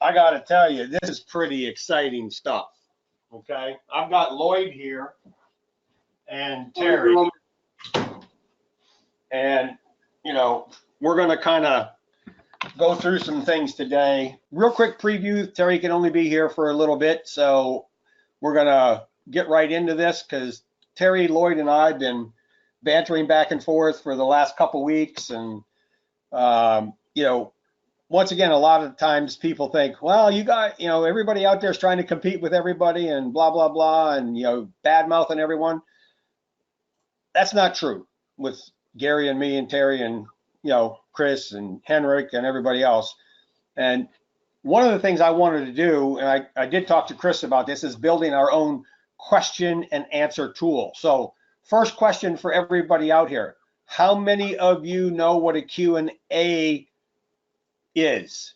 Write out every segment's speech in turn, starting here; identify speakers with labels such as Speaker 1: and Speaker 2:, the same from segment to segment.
Speaker 1: I got to tell you, this is pretty exciting stuff. Okay, I've got Lloyd here and Terry, and you know, we're going to kind of go through some things today. Real quick preview. Terry can only be here for a little bit, so we're going to get right into this because Terry, Lloyd, and I have been bantering back and forth for the last couple weeks, and you know, once again, a lot of times people think, well, you got, you know, everybody out there is trying to compete with everybody and blah, blah, blah, and, you know, bad mouthing everyone. That's not true with Gary and me and Terry and, you know, Chris and Henrik and everybody else. And one of the things I wanted to do, and I did talk to Chris about this, is building our own question and answer tool. So first question for everybody out here. How many of you know what a Q&A is?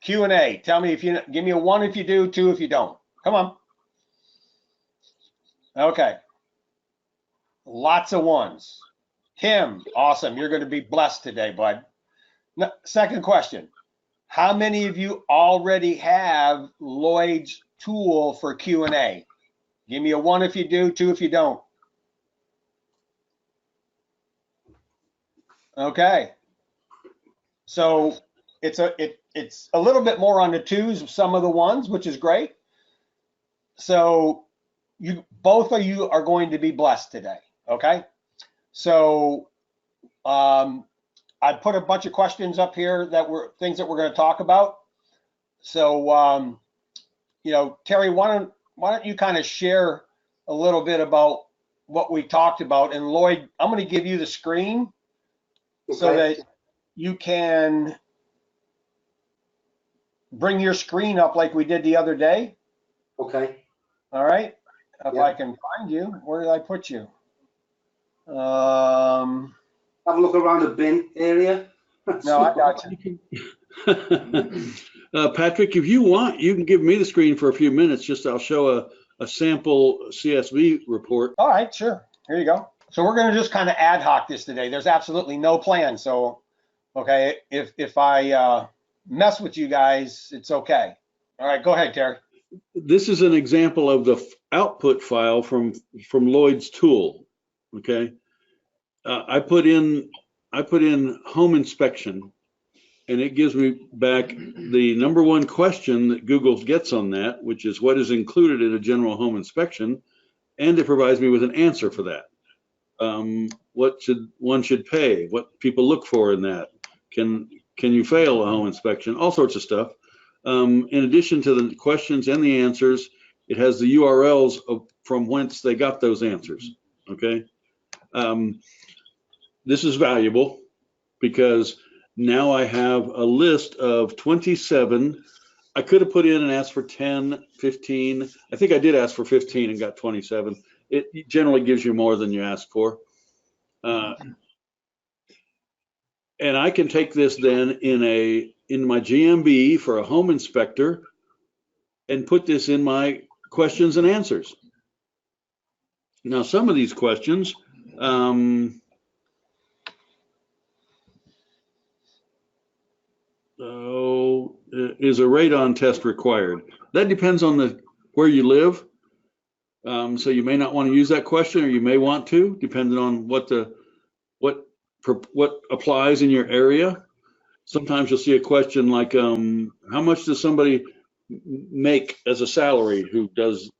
Speaker 1: Q&A. Tell me if you, give me a 1 if you do, 2 if you don't. Come on. Okay. Lots of 1s. Tim, awesome. You're going to be blessed today, bud. Second question. How many of you already have Lloyd's tool for Q&A? Give me a 1 if you do, 2 if you don't. Okay. So it's a little bit more on the 2s of some of the 1s, which is great. So you both of you are going to be blessed today. Okay. So I put a bunch of questions up here that were things that we're going to talk about. So you know, Terry, why don't you kind of share a little bit about what we talked about, and Lloyd, I'm going to give you the screen so that you can bring your screen up like we did the other day.
Speaker 2: Okay.
Speaker 1: All right. If I can find you, where did I put you? Have
Speaker 2: a look around the bin area.
Speaker 1: No, I got you.
Speaker 3: Patrick, if you want, you can give me the screen for a few minutes. Just I'll show a sample CSV report.
Speaker 1: All right, sure. Here you go. So we're going to just kind of ad hoc this today. There's absolutely no plan. So, okay, if I mess with you guys, it's okay. All right, go ahead, Terry.
Speaker 3: This is an example of the output file from Lloyd's tool. Okay, I put in home inspection, and it gives me back the 1 question that Google gets on that, which is what is included in a general home inspection, and it provides me with an answer for that. What one should pay, what people look for in that, can you fail a home inspection, all sorts of stuff. In addition to the questions and the answers, it has the URLs from whence they got those answers. Okay, this is valuable because now I have a list of 27. I could have put in and asked for 10, 15. I think I did ask for 15 and got 27. It generally gives you more than you ask for. And I can take this then in my GMB for a home inspector and put this in my questions and answers. Now, some of these questions, is a radon test required? That depends on where you live. So you may not want to use that question, or you may want to, depending on what applies in your area. Sometimes you'll see a question like, how much does somebody make as a salary who does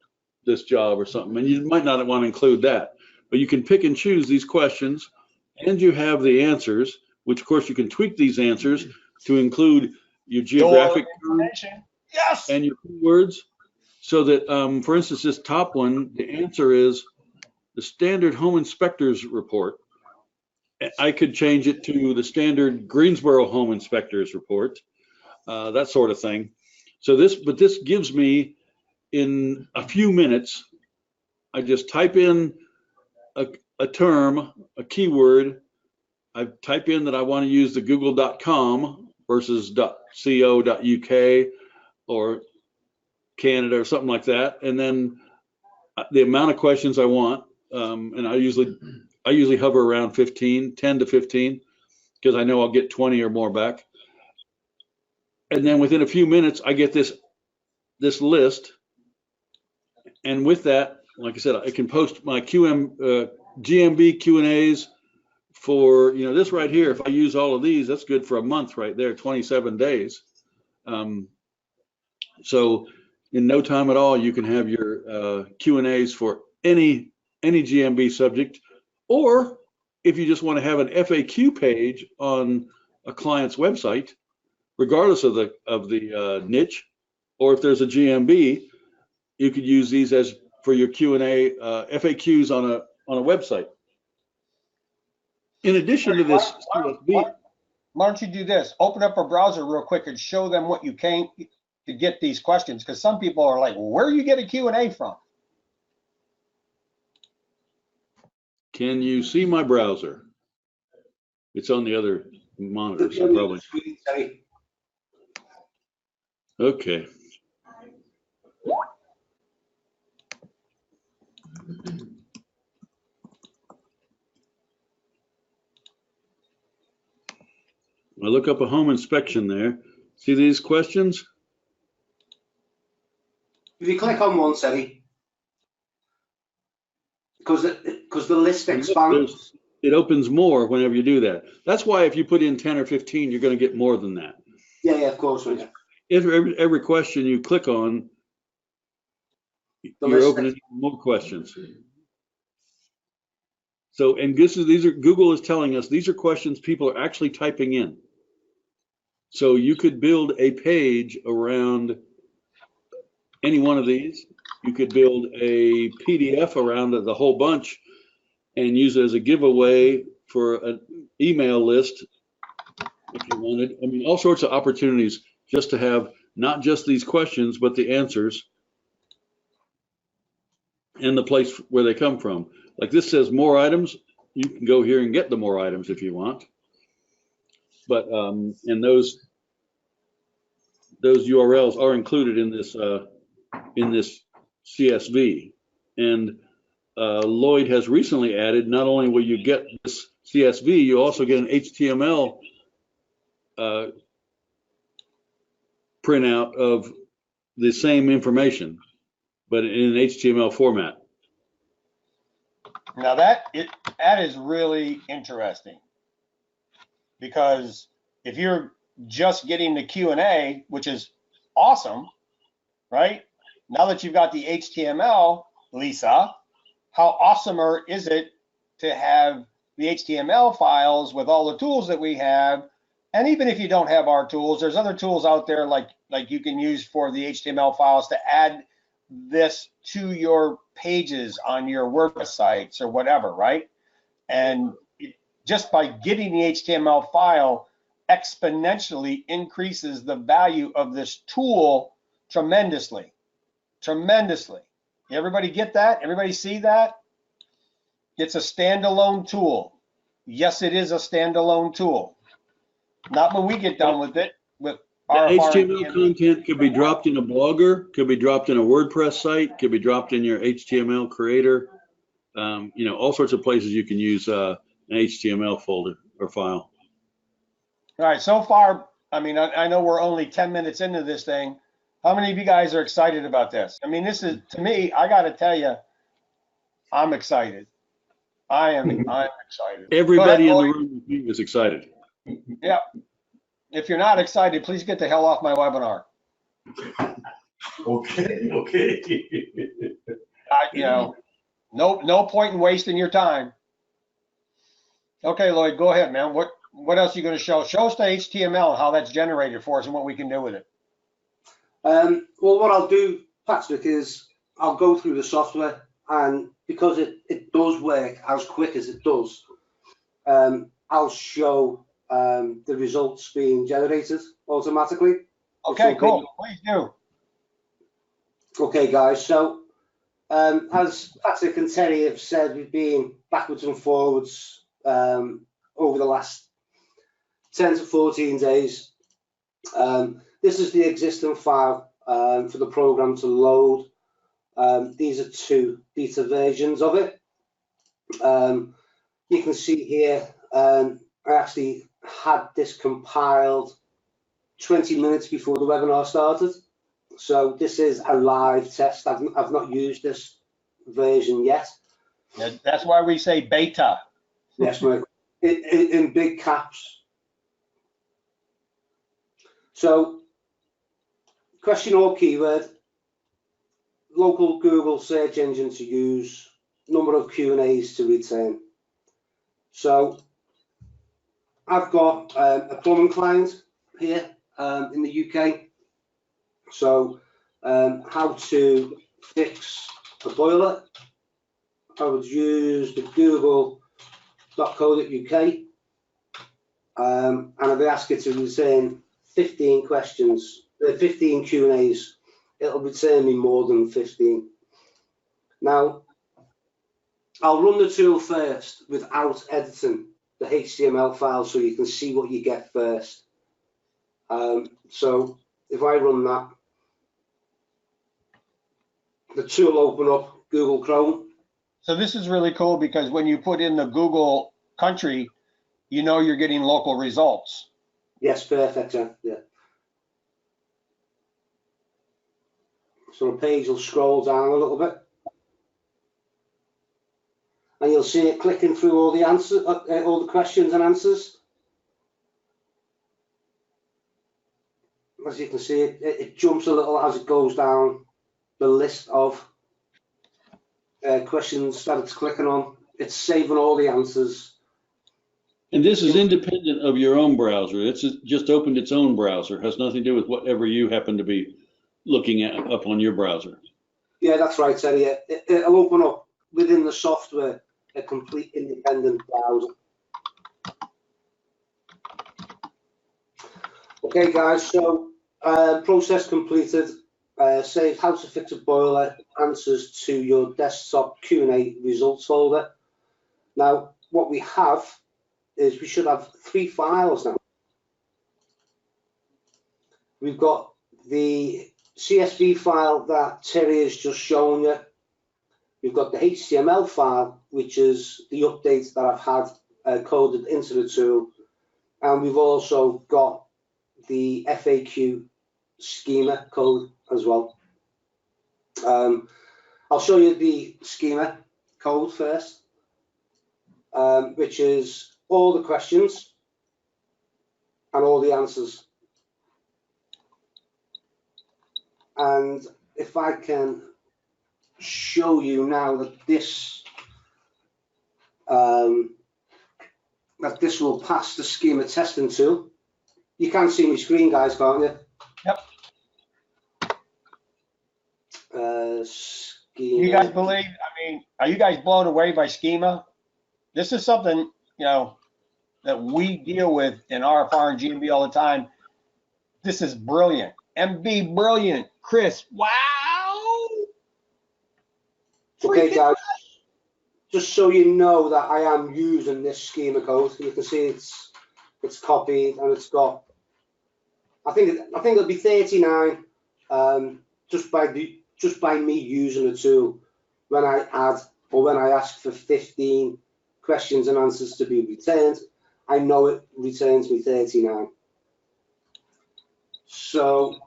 Speaker 3: this job or something? And you might not want to include that, but you can pick and choose these questions, and you have the answers, which of course you can tweak these answers to include your geographic information, yes, and your keywords, so that, for instance, this top one, the answer is the standard home inspectors report. I could change it to the standard Greensboro home inspectors report, that sort of thing. So this gives me, in a few minutes, I just type in a term, a keyword. I type in that I want to use the google.com versus .co.uk or Canada or something like that, and then the amount of questions I want, and I usually hover around 10 to 15, because I know I'll get 20 or more back. And then within a few minutes, I get this list. And with that, like I said, I can post my GMB Q&As for, this right here. If I use all of these, that's good for a month right there, 27 days. So in no time at all, you can have your Q&As for any GMB subject, or if you just want to have an FAQ page on a client's website, regardless of the niche, or if there's a GMB, you could use these as for your Q&A FAQs on a website. In addition to this CSV,
Speaker 1: why don't you do this? Open up a browser real quick and show them what you came to get these questions, because some people are like, where do you get a Q&A from?
Speaker 3: can you see my browser? It's on the other monitor, so probably. Okay. I look up a home inspection there. See these questions?
Speaker 2: If you click on one, Sally, because the list expands.
Speaker 3: It opens more whenever you do that. That's why if you put in 10 or 15, you're going to get more than that.
Speaker 2: Yeah, of course. Yeah.
Speaker 3: Every question you click on, you're opening more questions. So, and Google is telling us these are questions people are actually typing in. So you could build a page around any one of these. You could build a PDF around the whole bunch and use it as a giveaway for an email list if you wanted. I mean, all sorts of opportunities just to have not just these questions, but the answers and the place where they come from. Like this says more items. You can go here and get the more items if you want. But and those URLs are included in this CSV. And Lloyd has recently added, not only will you get this CSV, you also get an HTML printout of the same information, but in an HTML format.
Speaker 1: Now that is really interesting, because if you're just getting the Q&A, which is awesome, right? Now that you've got the HTML, Lisa, how awesomer is it to have the HTML files with all the tools that we have? And even if you don't have our tools, there's other tools out there like you can use for the HTML files to add this to your pages on your WordPress sites or whatever, right? And just by getting the HTML file exponentially increases the value of this tool tremendously. Everybody get that? Everybody see that? It's a standalone tool. Yes, it is a standalone tool. Not when we get done with it. With our
Speaker 3: HTML content could be dropped in a Blogger, could be dropped in a WordPress site, could be dropped in your HTML creator. All sorts of places you can use an HTML folder or file.
Speaker 1: All right, so far, I mean, I know we're only 10 minutes into this thing. How many of you guys are excited about this? I mean, this is, to me, I got to tell you, I'm excited. I'm excited.
Speaker 3: Everybody in the room with me is excited.
Speaker 1: Yeah. If you're not excited, please get the hell off my webinar.
Speaker 4: Okay.
Speaker 1: No point in wasting your time. Okay, Lloyd, go ahead, man. What else are you going to show? Show us the HTML and how that's generated for us and what we can do with it.
Speaker 2: Well, what I'll do, Patrick, is I'll go through the software, and because it does work as quick as it does, I'll show the results being generated automatically.
Speaker 1: Okay, cool. Please do.
Speaker 2: Okay, guys. So as Patrick and Terry have said, we've been backwards and forwards over the last 10 to 14 days. This is the existing file for the program to load. These are 2 beta versions of it. You can see here, I actually had this compiled 20 minutes before the webinar started. So this is a live test. I've not used this version yet.
Speaker 1: Yeah, that's why we say beta.
Speaker 2: Yes, mate. In big caps. So, question or keyword, local Google search engine to use, number of Q&As to return. So, I've got a plumbing client here in the UK. So, how to fix a boiler. I would use the google.co.uk and if I ask it to return 15 questions, 15 Q&As, it'll return me more than 15. Now, I'll run the tool first without editing the HTML file so you can see what you get first. So if I run that, the tool will open up Google Chrome.
Speaker 1: So this is really cool because when you put in the Google country, you know you're getting local results.
Speaker 2: Yes, perfect, yeah. So the page will scroll down a little bit. And you'll see it clicking through all the answers, all the questions and answers. As you can see, it jumps a little as it goes down the list of questions that it's clicking on. It's saving all the answers.
Speaker 3: And this is independent of your own browser. It's just opened its own browser. It has nothing to do with whatever you happen to be looking at up on your browser.
Speaker 2: Yeah, that's right, Terry. It'll open up within the software a complete independent browser. Okay, guys, so process completed. Save how to fix a boiler answers to your desktop Q&A results folder. Now, what we have is we should have 3 files now. We've got the CSV file that Terry has just shown you. We've got the HTML file, which is the updates that I've had coded into the tool. And we've also got the FAQ schema code as well. I'll show you the schema code first, which is all the questions and all the answers. And if I can show you now that this will pass the schema testing tool. You can see my screen, guys, can't you?
Speaker 1: Yep.
Speaker 2: Schema.
Speaker 1: You guys believe, I mean, are you guys blown away by schema? This is something, you know, that we deal with in RFR and GMB all the time. This is brilliant. MB, brilliant. Chris, wow.
Speaker 2: Okay, guys, just so you know that I am using this schema code. You can see it's copied and it's got, I think it'll be 39 just by me using the tool. When I add or when I ask for 15 questions and answers to be returned, I know it returns me 39. So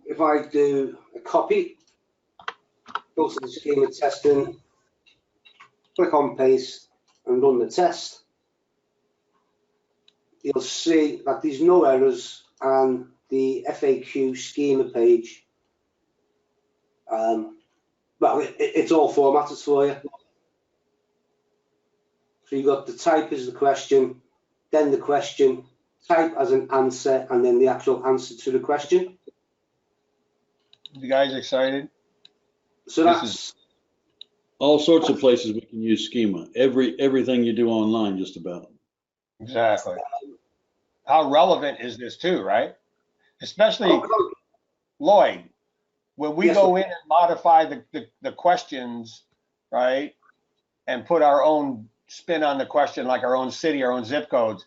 Speaker 2: if I do a copy, go to the schema testing, click on paste and run the test, you'll see that there's no errors and the FAQ schema page, well, it's all formatted for you. So you've got the type as the question, then the question, type as an answer, and then the actual answer to the question.
Speaker 1: You guys excited?
Speaker 2: So that's
Speaker 3: all sorts of places we can use schema. Everything you do online, just about.
Speaker 1: Exactly. How relevant is this too, right? Especially Lloyd, when we go in and modify the questions, right, and put our own spin on the question, like our own city, our own zip codes,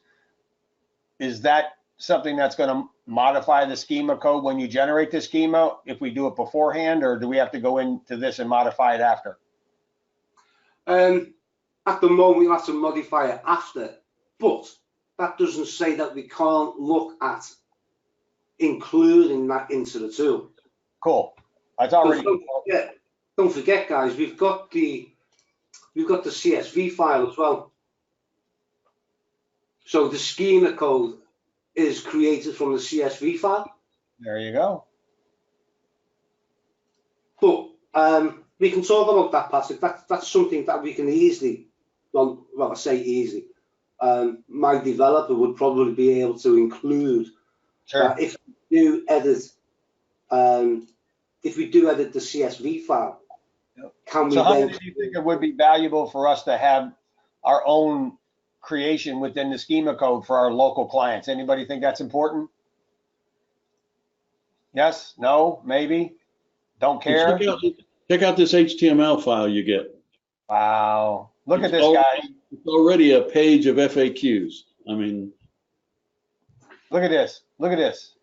Speaker 1: is that something that's going to modify the schema code when you generate the schema if we do it beforehand, or do we have to go into this and modify it after?
Speaker 2: At the moment, we'll have to modify it after, but that doesn't say that we can't look at including that into the tool.
Speaker 1: Cool. That's already.
Speaker 2: Don't forget, guys, we've got the CSV file as well. So the schema code is created from the CSV file.
Speaker 1: There you go.
Speaker 2: But we can talk about that, Patrick. That's something that we can easily, well, I say easily. My developer would probably be able to include if we do edit the CSV file. Can we
Speaker 1: so how
Speaker 2: then?
Speaker 1: many do you think it would be valuable for us to have our own creation within the schema code for our local clients? Anybody think that's important? Yes, no, maybe, don't care.
Speaker 3: Check out this HTML file you get.
Speaker 1: Wow, look at this, guy.
Speaker 3: It's already a page of FAQs. I mean,
Speaker 1: look at this. Look at this.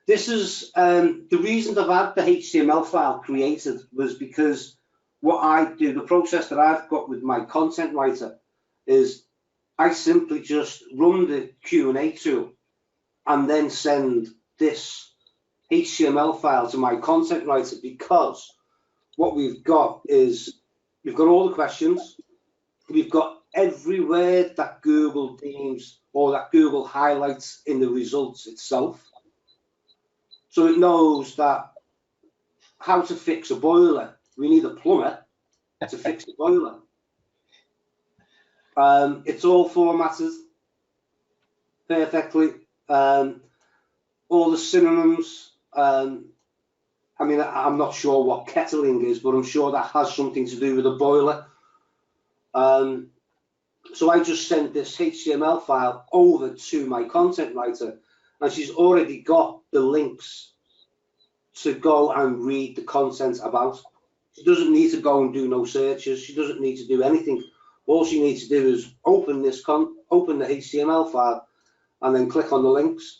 Speaker 2: This is the reason I've had the HTML file created was because what I do, the process that I've got with my content writer is I simply just run the Q&A tool and then send this HTML file to my content writer, because what we've got is we've got all the questions, we've got every word that Google deems or that Google highlights in the results itself. So it knows that how to fix a boiler. We need a plumber to fix the boiler. It's all formatted perfectly. All the synonyms. I mean, I'm not sure what kettling is, but I'm sure that has something to do with a boiler. So I just sent this HTML file over to my content writer, and she's already got the links to go and read the content about. She doesn't need to go and do no searches. She doesn't need to do anything. All she needs to do is open the HTML file and then click on the links.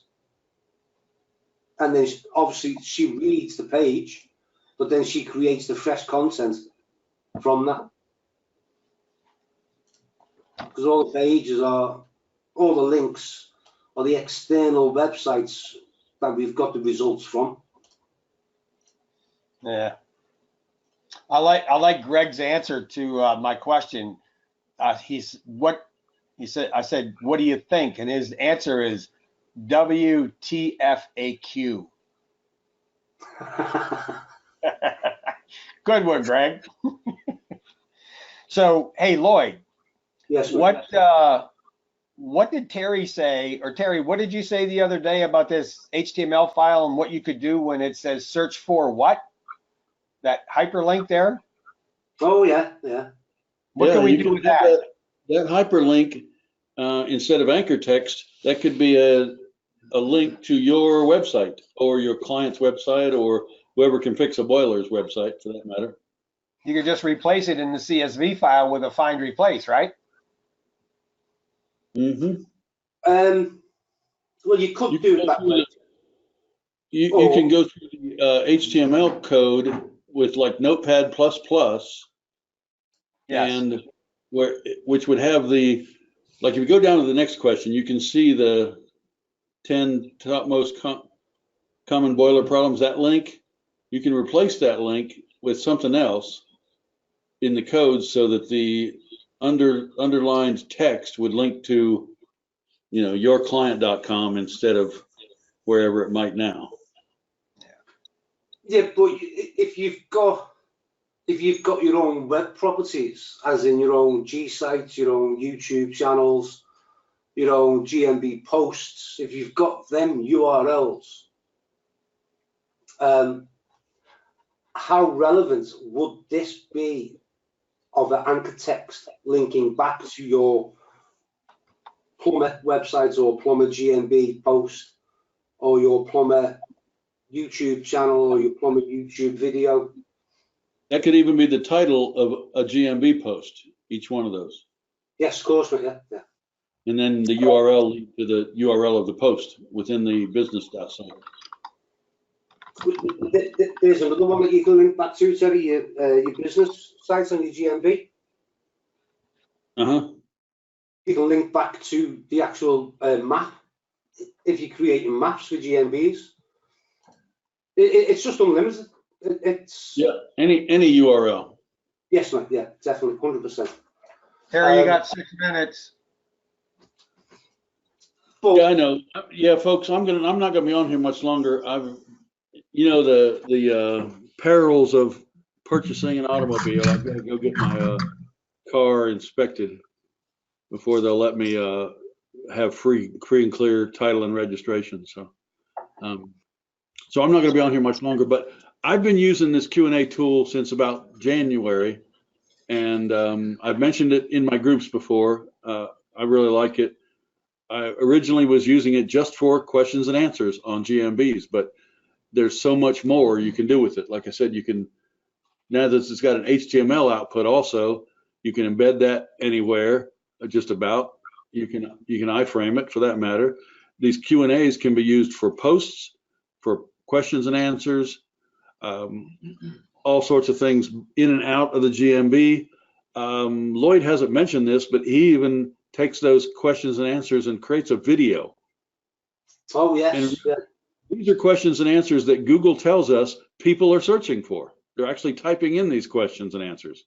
Speaker 2: And then obviously she reads the page, but then she creates the fresh content from that. Because all the pages are, all the links are the external websites that we've got the results from.
Speaker 1: Yeah. I like Greg's answer to my question. I said, what do you think? And his answer is WTFAQ. Good one, Greg. So, hey, Lloyd.
Speaker 2: Yes.
Speaker 1: What did Terry say, or Terry, what did you say the other day about this HTML file and what you could do when it says search for what? That hyperlink there?
Speaker 2: Oh, yeah.
Speaker 1: What can we do with that?
Speaker 3: That hyperlink, instead of anchor text, that could be a link to your website or your client's website or whoever can fix a boiler's website, for that matter.
Speaker 1: You could just replace it in the CSV file with a find replace, right?
Speaker 3: Mm-hmm.
Speaker 2: Well, you could do it that way.
Speaker 3: You can go through the HTML code with like Notepad++,
Speaker 1: Yes.
Speaker 3: and which would have the, like if you go down to the next question, you can see the 10 top most common boiler problems. That link, you can replace that link with something else in the code so that the underlined text would link to, yourclient.com instead of wherever it might now.
Speaker 2: Yeah, but if you've got your own web properties, as in your own G sites, your own YouTube channels, your own GMB posts, if you've got them URLs, how relevant would this be of an anchor text linking back to your plumber website or plumber GMB post or your plumber YouTube channel or your plumber YouTube video?
Speaker 3: That could even be the title of a GMB post, each one of those.
Speaker 2: Yes, of course, yeah.
Speaker 3: And then the URL link to the URL of the post within the business site.
Speaker 2: There's another one that you can link back to, Terry, your business sites on your GMB.
Speaker 3: Uh-huh.
Speaker 2: You can link back to the actual map if you're creating maps for GMBs. It's just unlimited. It's
Speaker 3: Yeah, any URL.
Speaker 2: yes, mate. Yeah, definitely, 100%.
Speaker 1: Terry, you got 6 minutes.
Speaker 2: But
Speaker 3: Yeah, I know. Yeah, folks, I'm not gonna be on here much longer. You know, the perils of purchasing an automobile. I've got to go get my car inspected before they'll let me have free and clear title and registration. So I'm not going to be on here much longer. But I've been using this Q&A tool since about January, and I've mentioned it in my groups before. I really like it. I originally was using it just for questions and answers on GMBs, but there's so much more you can do with it. Like I said, you can, now that it's got an HTML output also, you can embed that anywhere, just about. You can iframe it for that matter. These Q&As can be used for posts, for questions and answers, all sorts of things in and out of the GMB. Lloyd hasn't mentioned this, but he even takes those questions and answers and creates a video.
Speaker 2: oh yes,
Speaker 3: And
Speaker 2: yeah.
Speaker 3: these are questions and answers that Google tells us people are searching for. They're actually typing in these questions and answers.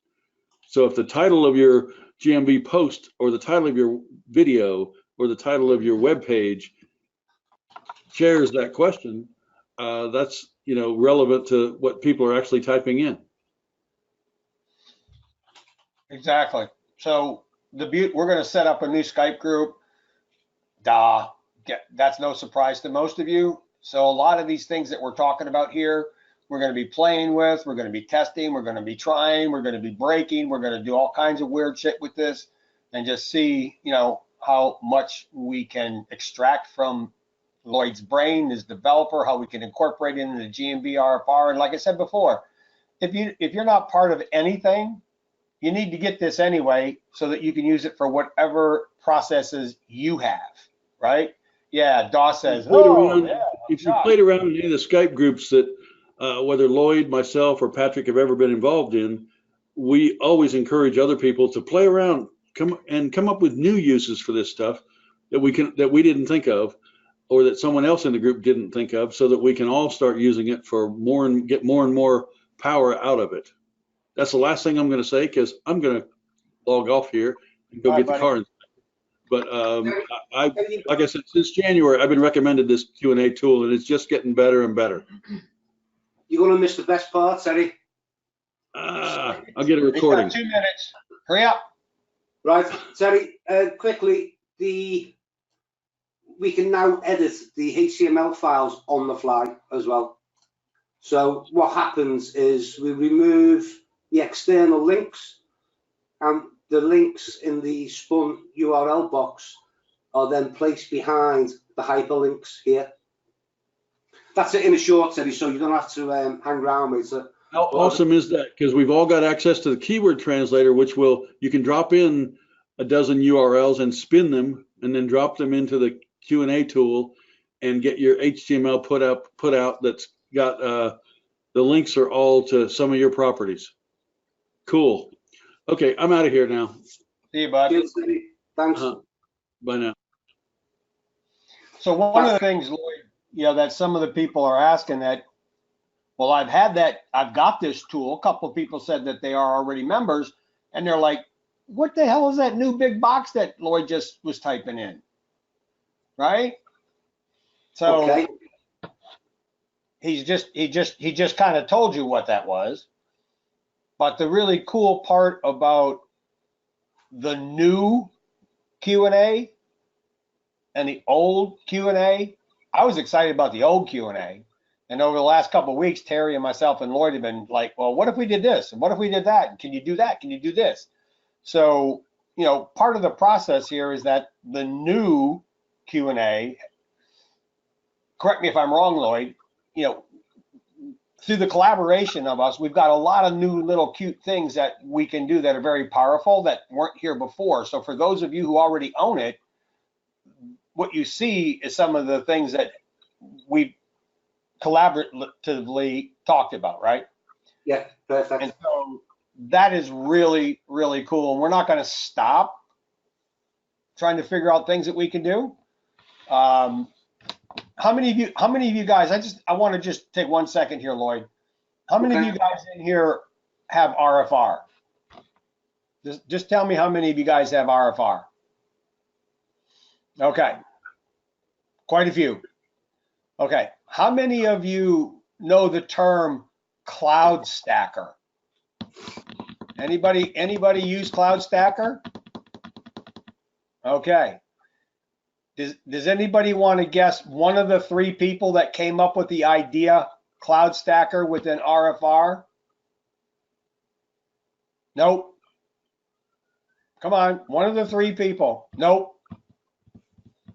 Speaker 3: So if the title of your GMB post or the title of your video or the title of your web page shares that question, that's relevant to what people are actually typing in.
Speaker 1: Exactly. So we're going to set up a new Skype group. That's no surprise to most of you. So a lot of these things that we're talking about here, we're going to be playing with, we're going to be testing, we're going to be trying, we're going to be breaking, we're going to do all kinds of weird shit with this and just see, how much we can extract from Lloyd's brain, his developer, how we can incorporate it into the GMB RFR. And like I said before, if you're not part of anything, you need to get this anyway so that you can use it for whatever processes you have, right? Yeah, Daw says,
Speaker 3: if you played around in any of the Skype groups that whether Lloyd, myself, or Patrick have ever been involved in, we always encourage other people to play around, come up with new uses for this stuff that we didn't think of, or that someone else in the group didn't think of, so that we can all start using it for more and get more and more power out of it. That's the last thing I'm going to say, because I'm going to log off here and go get the car. But like I said, since January, I've been recommended this Q&A tool, and it's just getting better and better.
Speaker 2: You're going to miss the best parts, Eddie.
Speaker 3: I'll get a recording.
Speaker 1: 2 minutes. Hurry up.
Speaker 2: Right, Terry, quickly, we can now edit the HTML files on the fly as well. So what happens is we remove the external links, and the links in the spun URL box are then placed behind the hyperlinks here. That's it in a short, Eddie, so you don't have to hang around with it.
Speaker 3: How awesome is that? Because we've all got access to the keyword translator, which you can drop in a dozen URLs and spin them, and then drop them into the Q&A tool and get your HTML put out that's got the links are all to some of your properties. Cool. Okay, I'm out of here now.
Speaker 1: See you, bud.
Speaker 2: Cheers, thanks.
Speaker 3: Bye now.
Speaker 1: So one of the things, Lloyd, that some of the people are asking that, well, I've got this tool. A couple of people said that they are already members, and they're like, what the hell is that new big box that Lloyd just was typing in? Right? So
Speaker 2: okay.
Speaker 1: he just kind of told you what that was. But the really cool part about the new Q&A and the old Q&A, I was excited about the old Q&A. And over the last couple of weeks, Terry and myself and Lloyd have been like, well, what if we did this? And what if we did that? And can you do that? Can you do this? So, part of the process here is that the new Q&A, correct me if I'm wrong, Lloyd, through the collaboration of us, we've got a lot of new little cute things that we can do that are very powerful that weren't here before. So for those of you who already own it, what you see is some of the things that we collaboratively talked about, right?
Speaker 2: Yeah, perfect.
Speaker 1: And so that is really, really cool. And we're not going to stop trying to figure out things that we can do. How many of you guys, I want to just take 1 second here, Lloyd. How many of
Speaker 2: Okay.
Speaker 1: you guys in here have RFR? Just tell me how many of you guys have RFR. Okay. Quite a few. Okay. How many of you know the term cloud stacker? Anybody use cloud stacker? Okay. Does anybody want to guess one of the 3 people that came up with the idea cloud stacker within RFR? Nope. Come on, one of the 3 people. Nope.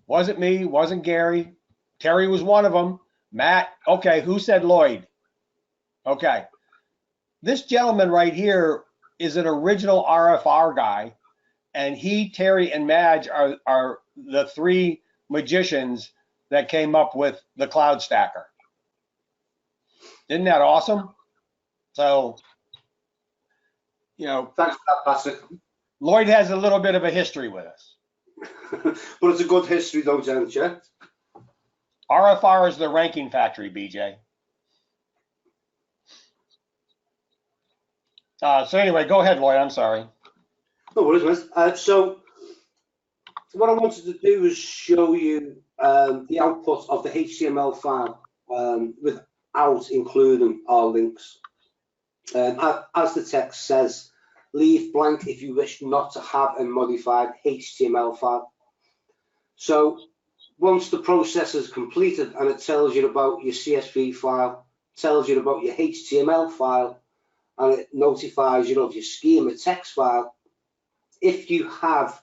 Speaker 1: Wasn't me, wasn't Gary. Terry was one of them. Matt, okay, who said Lloyd? Okay. This gentleman right here is an original RFR guy, and he, Terry, and Madge are the 3 magicians that came up with the cloud stacker. Isn't that awesome? So, you know,
Speaker 2: Thanks for that, Patrick.
Speaker 1: Lloyd has a little bit of a history with us.
Speaker 2: But it's a good history, though, don't you?
Speaker 1: RFR is the ranking factory, BJ. So anyway, go ahead, Lloyd. I'm sorry.
Speaker 2: No worries, mate. So what I wanted to do is show you the output of the HTML file without including our links. As the text says, leave blank if you wish not to have a modified HTML file. So once the process is completed and it tells you about your CSV file, tells you about your HTML file, and it notifies you of your schema text file, if you have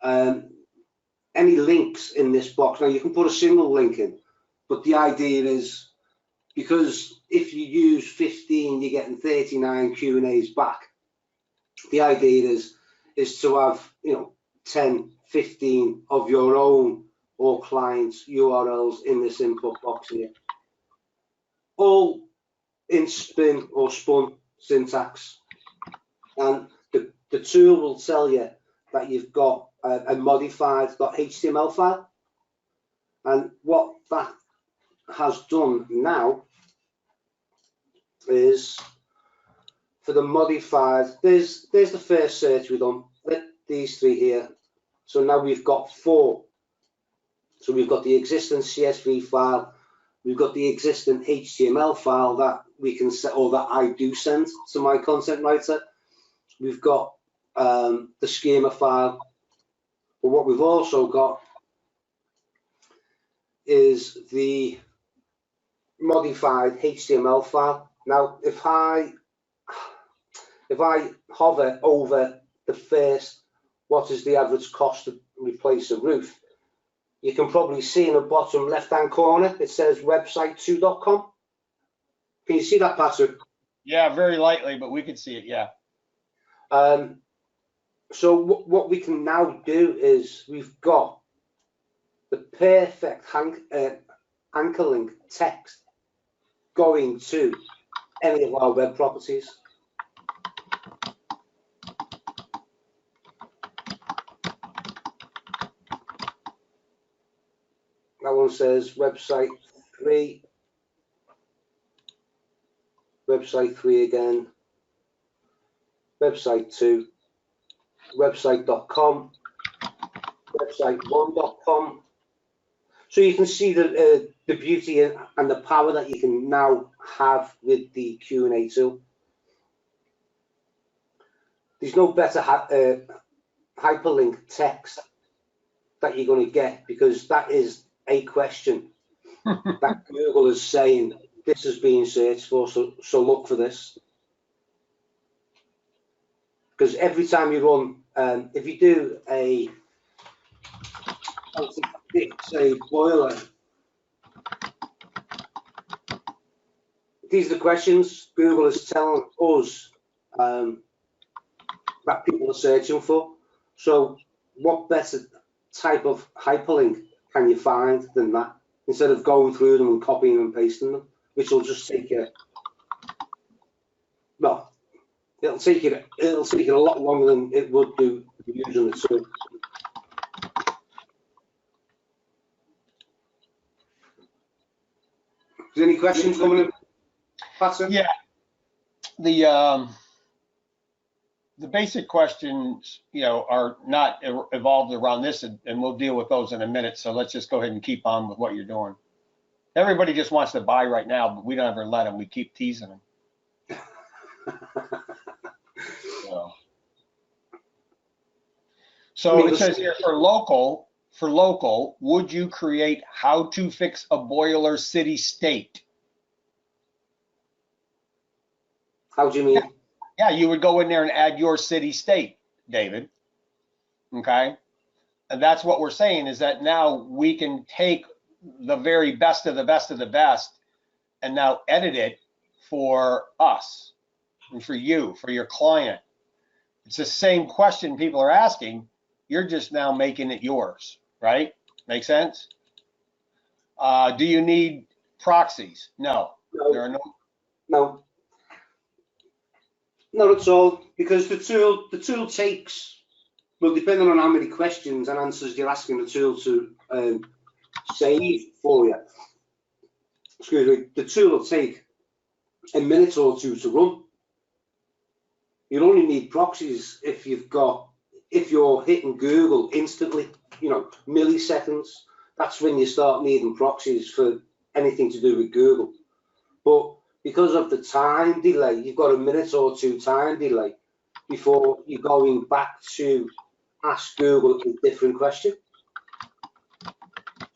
Speaker 2: any links in this box, now you can put a single link in, but the idea is, because if you use 15, you're getting 39 Q&As back. The idea is to have, 10, 15 of your own or clients' URLs in this input box here, all in spin or spun syntax, and the tool will tell you that you've got a modified .html file, and what that has done now is, for the modified, there's the first search we've done, these 3 here. So now we've got 4. So we've got the existing CSV file, we've got the existing HTML file that we can set, or that I do send to my content writer. We've got the schema file, but what we've also got is the modified HTML file. Now, if I hover over the first, what is the average cost to replace a roof, you can probably see in the bottom left-hand corner, it says website2.com. Can you see that, Patrick?
Speaker 1: Yeah, very lightly, but we can see it, yeah.
Speaker 2: So what we can now do is, we've got the perfect anchor link text going to any of our web properties. That one says website 3, website 3 again, website 2, website.com, website1.com. So you can see the beauty and the power that you can now have with the Q&A tool. There's no better hyperlink text that you're going to get, because that is a question that Google is saying this is being searched for, so look for this. Because every time you run, if you do a boiler, these are the questions Google is telling us that people are searching for. So what better type of hyperlink can you find than that, instead of going through them and copying and pasting them, which will just take you, well, it'll take you a lot longer than it would do using the tool. Is any questions coming in, Patrick?
Speaker 1: Yeah. The basic questions, are not evolved around this, and we'll deal with those in a minute. So let's just go ahead and keep on with what you're doing. Everybody just wants to buy right now, but we don't ever let them. We keep teasing them. So it says here for local, would you create how to fix a boiler city state?
Speaker 2: How do you mean?
Speaker 1: Yeah, you would go in there and add your city state, David. Okay. And that's what we're saying, is that now we can take the very best of the best of the best and now edit it for us and for you, for your client. It's the same question people are asking. You're just now making it yours, right? Make sense? Do you need proxies? No. There are no.
Speaker 2: No. Not at all, because the tool takes, well, depending on how many questions and answers you're asking the tool to save for you. Excuse me. The tool will take a minute or two to run. You only need proxies if you're hitting Google instantly, milliseconds. That's when you start needing proxies for anything to do with Google. But because of the time delay, you've got a minute or two time delay before you're going back to ask Google a different question.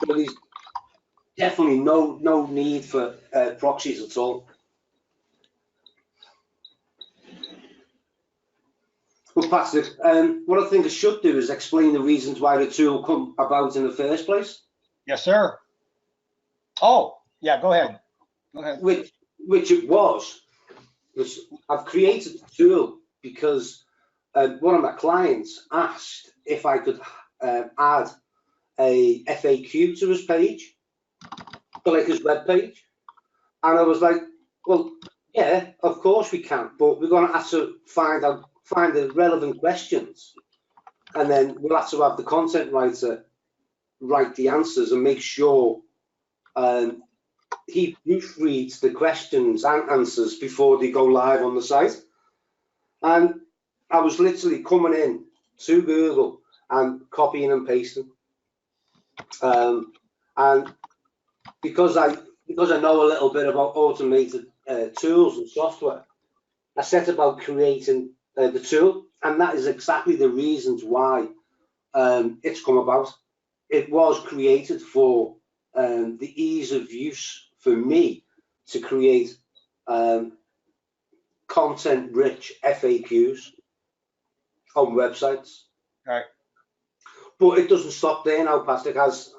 Speaker 2: So there's definitely no need for proxies at all. Well, Patrick, what I think I should do is explain the reasons why the tool come about in the first place.
Speaker 1: Yes, sir. Oh, yeah, go ahead. Go ahead.
Speaker 2: Which it was I've created the tool because one of my clients asked if I could add a FAQ to his page, like his web page, and I was like, well, yeah, of course we can, but we're going to have to find the relevant questions, and then we'll have to have the content writer write the answers and make sure he proofreads the questions and answers before they go live on the site. And I was literally coming in to Google and copying and pasting. And because I know a little bit about automated tools and software, I set about creating the tool, and that is exactly the reasons why it's come about. It was created for the ease of use for me to create content-rich FAQs on websites.
Speaker 1: All right.
Speaker 2: But it doesn't stop there now, Patrick, as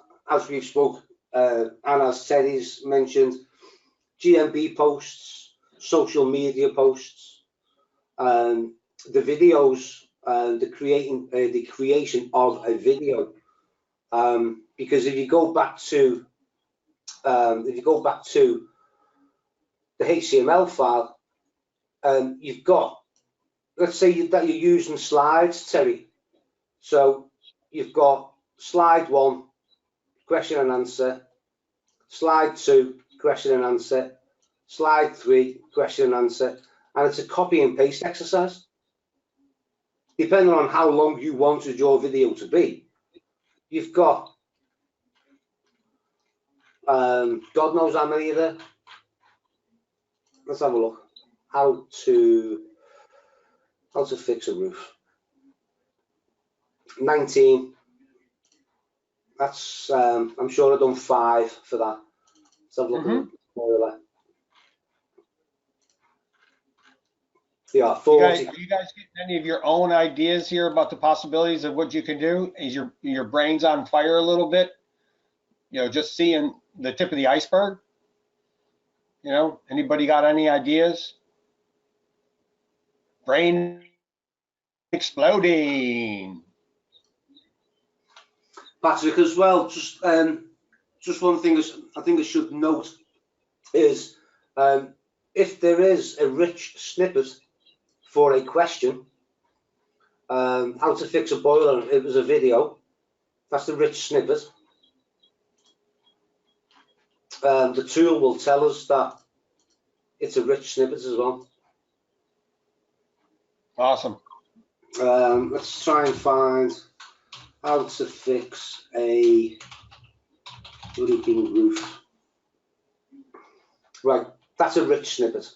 Speaker 2: we've spoke, and as Terry's mentioned, GMB posts, social media posts, the videos, the creation of a video. Because if you go back to the HTML file, you've got, let's say that you're using slides, Terry. So you've got slide 1, question and answer, slide 2, question and answer, slide 3, question and answer, and it's a copy and paste exercise. Depending on how long you wanted your video to be, you've got God knows how many of there. Let's have a look. How to fix a roof. 19. That's I'm sure I've done 5 for that. Let's have a look at more of that. Yeah, 40.
Speaker 1: Are you guys getting any of your own ideas here about the possibilities of what you can do? Is your brains on fire a little bit? Just seeing the tip of the iceberg? Anybody got any ideas? Brain exploding.
Speaker 2: Patrick, as well, just one thing I think I should note is if there is a rich snippet for a question, how to fix a boiler, it was a video, that's the rich snippet. the tool will tell us that it's a rich snippet as well.
Speaker 1: Awesome.
Speaker 2: Let's try and find how to fix a leaking roof. Right, that's a rich snippet.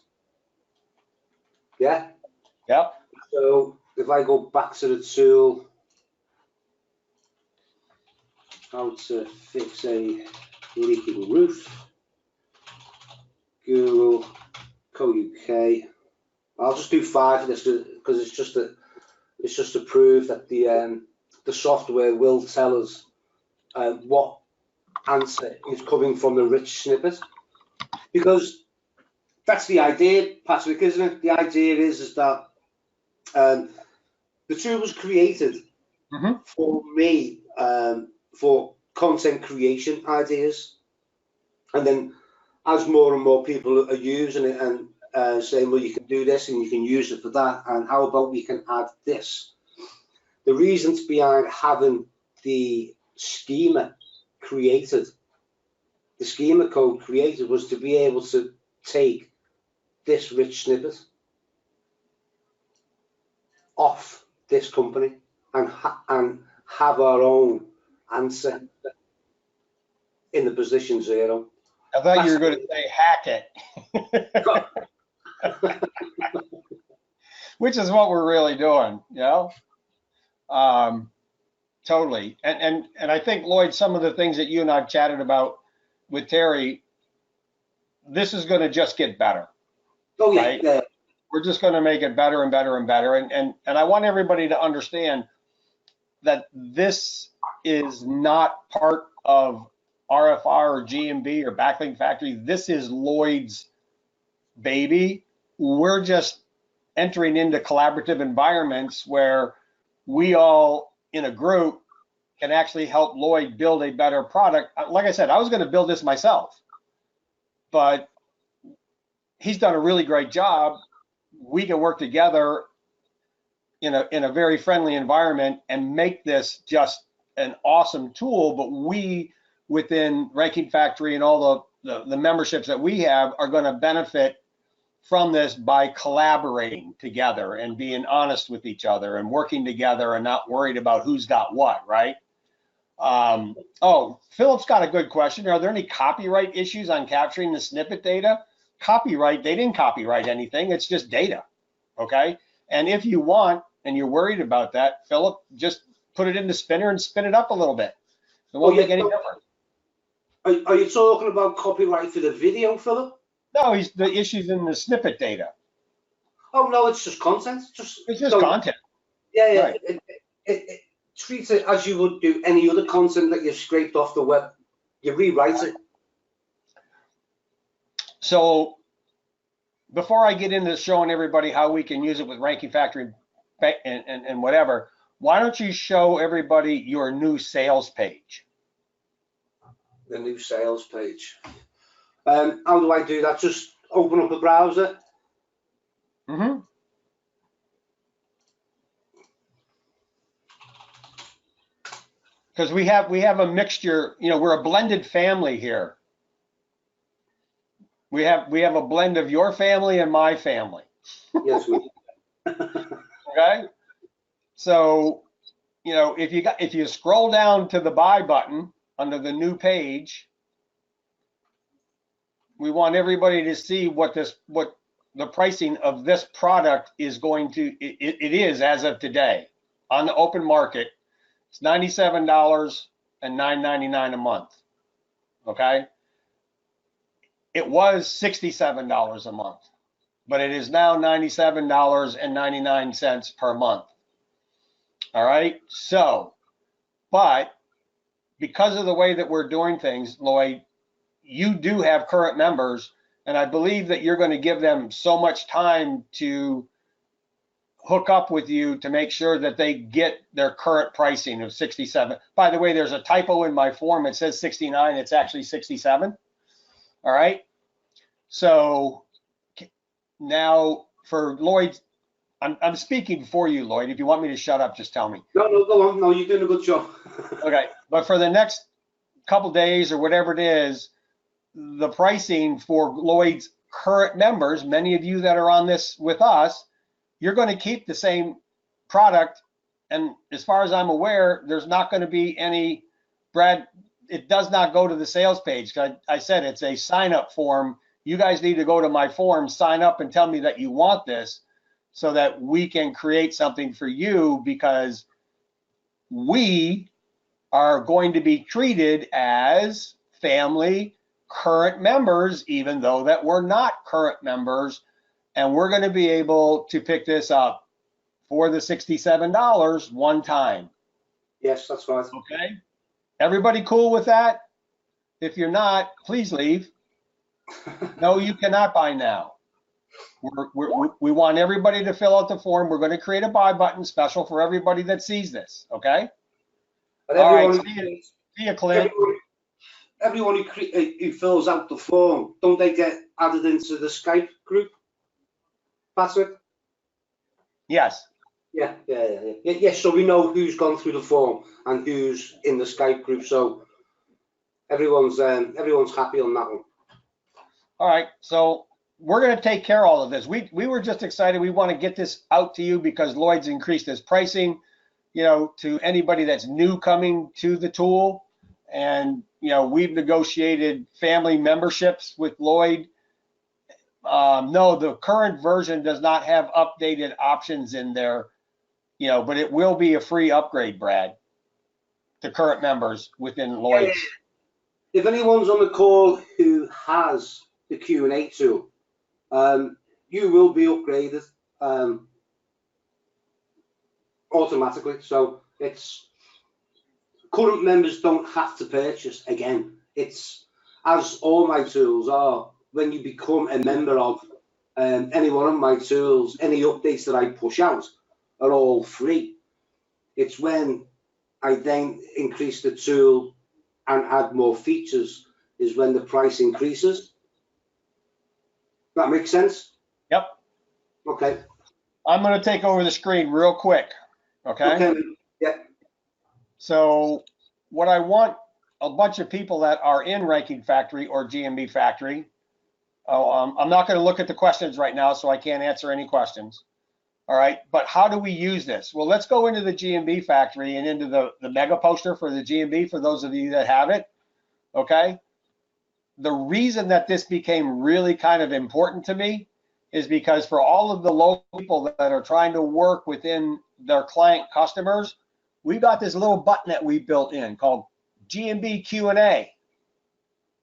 Speaker 2: Yeah?
Speaker 1: Yep.
Speaker 2: So if I go back to the tool, how to fix a leaking roof, Google, co.uk. I'll just do 5 of this because it's just to prove that the software will tell us what answer is coming from the rich snippet, because that's the idea, Patrick, isn't it? The idea is that the tool was created for me for content creation ideas, and then as more and more people are using it and saying, well, you can do this and you can use it for that, and how about we can add this? The reasons behind having the schema created, the schema code created, was to be able to take this rich snippet off this company and have our own answer in the position 0.
Speaker 1: I thought you were going to say hack it, which is what we're really doing, you know? Totally. And I think, Lloyd, some of the things that you and I've chatted about with Terry, this is going to just get better.
Speaker 2: Oh, yeah.
Speaker 1: Right?
Speaker 2: Yeah.
Speaker 1: We're just going to make it better and better and better. And I want everybody to understand that this is not part of RFR or GMB or Backlink Factory. This is Lloyd's baby. We're just entering into collaborative environments where we all in a group can actually help Lloyd build a better product. Like I said, I was going to build this myself, but he's done a really great job. We can work together in a very friendly environment and make this just an awesome tool. But we, within Ranking Factory and all the memberships that we have, are going to benefit from this by collaborating together and being honest with each other and working together and not worried about who's got what, right? Oh, Philip's got a good question. Are there any copyright issues on capturing the snippet data? Copyright, they didn't copyright anything. It's just data, okay? And if you want, and you're worried about that, Philip, just put it in the spinner and spin it up a little bit. It won't make any difference.
Speaker 2: Are you talking about copyright for the video, Philip?
Speaker 1: No, the issues in the snippet data.
Speaker 2: Oh, no, it's just content.
Speaker 1: It's just content.
Speaker 2: Yeah, yeah.
Speaker 1: Right.
Speaker 2: It treats it as you would do any other content that you've scraped off the web. You rewrite it.
Speaker 1: So before I get into showing everybody how we can use it with Ranking Factory and whatever, why don't you show everybody your new sales page?
Speaker 2: The new sales page. How do I do that? Just open up a browser.
Speaker 1: Mm-hmm. Because we have a mixture, you know, we're a blended family here. We have a blend of your family and my family.
Speaker 2: Yes, we.
Speaker 1: Okay. So, you know, if you scroll down to the buy button under the new page, we want everybody to see what the pricing of this product is going to, it is as of today on the open market. It's $97 and $9.99 a month. Okay. It was $67 a month, but it is now $97.99 per month. All right. So, but because of the way that we're doing things, Lloyd, you do have current members, and I believe that you're going to give them so much time to hook up with you to make sure that they get their current pricing of 67. By the way, there's a typo in my form. It says 69. It's actually 67. All right. So now for Lloyd, I'm speaking for you, Lloyd. If you want me to shut up, just tell me.
Speaker 2: No, go on. No, you're doing a good job.
Speaker 1: Okay. But for the next couple days or whatever it is, the pricing for Lloyd's current members, many of you that are on this with us, you're going to keep the same product. And as far as I'm aware, there's not going to be any, Brad, it does not go to the sales page. I said it's a sign up form. You guys need to go to my form, sign up and tell me that you want this so that we can create something for you, because we are going to be treated as family current members, even though that we're not current members. And we're going to be able to pick this up for the $67 one time.
Speaker 2: Yes, that's right.
Speaker 1: Okay. Everybody cool with that? If you're not, please leave. No, you cannot buy now. We want everybody to fill out the form. We're going to create a buy button special for everybody that sees this. Okay.
Speaker 2: But
Speaker 1: All
Speaker 2: everyone,
Speaker 1: right. See you, Clint.
Speaker 2: everyone who fills out the form, don't they get added into the Skype group, Patrick?
Speaker 1: Yes.
Speaker 2: Yeah. So we know who's gone through the form and who's in the Skype group. So everyone's happy on that one.
Speaker 1: All right. So we're going to take care of all of this. We were just excited. We want to get this out to you because Lloyd's increased his pricing, to anybody that's new coming to the tool. And, we've negotiated family memberships with Lloyd. No, the current version does not have updated options in there, but it will be a free upgrade, Brad, to current members within Lloyd's.
Speaker 2: If anyone's on the call who has the Q&A tool, you will be upgraded automatically. So it's current members don't have to purchase again. It's as all my tools are. When you become a member of any one of my tools, any updates that I push out are all free. It's when I then increase the tool and add more features is when the price increases. That makes sense?
Speaker 1: Yep.
Speaker 2: Okay.
Speaker 1: I'm going to take over the screen real quick. Okay.
Speaker 2: Yeah.
Speaker 1: So what I want a bunch of people that are in Ranking Factory or GMB Factory, I'm not going to look at the questions right now, so I can't answer any questions. All right. But how do we use this? Well, let's go into the GMB Factory and into the mega poster for the GMB for those of you that have it. Okay. The reason that this became really kind of important to me is because for all of the local people that are trying to work within their client customers, we've got this little button that we built in called GMB Q&A.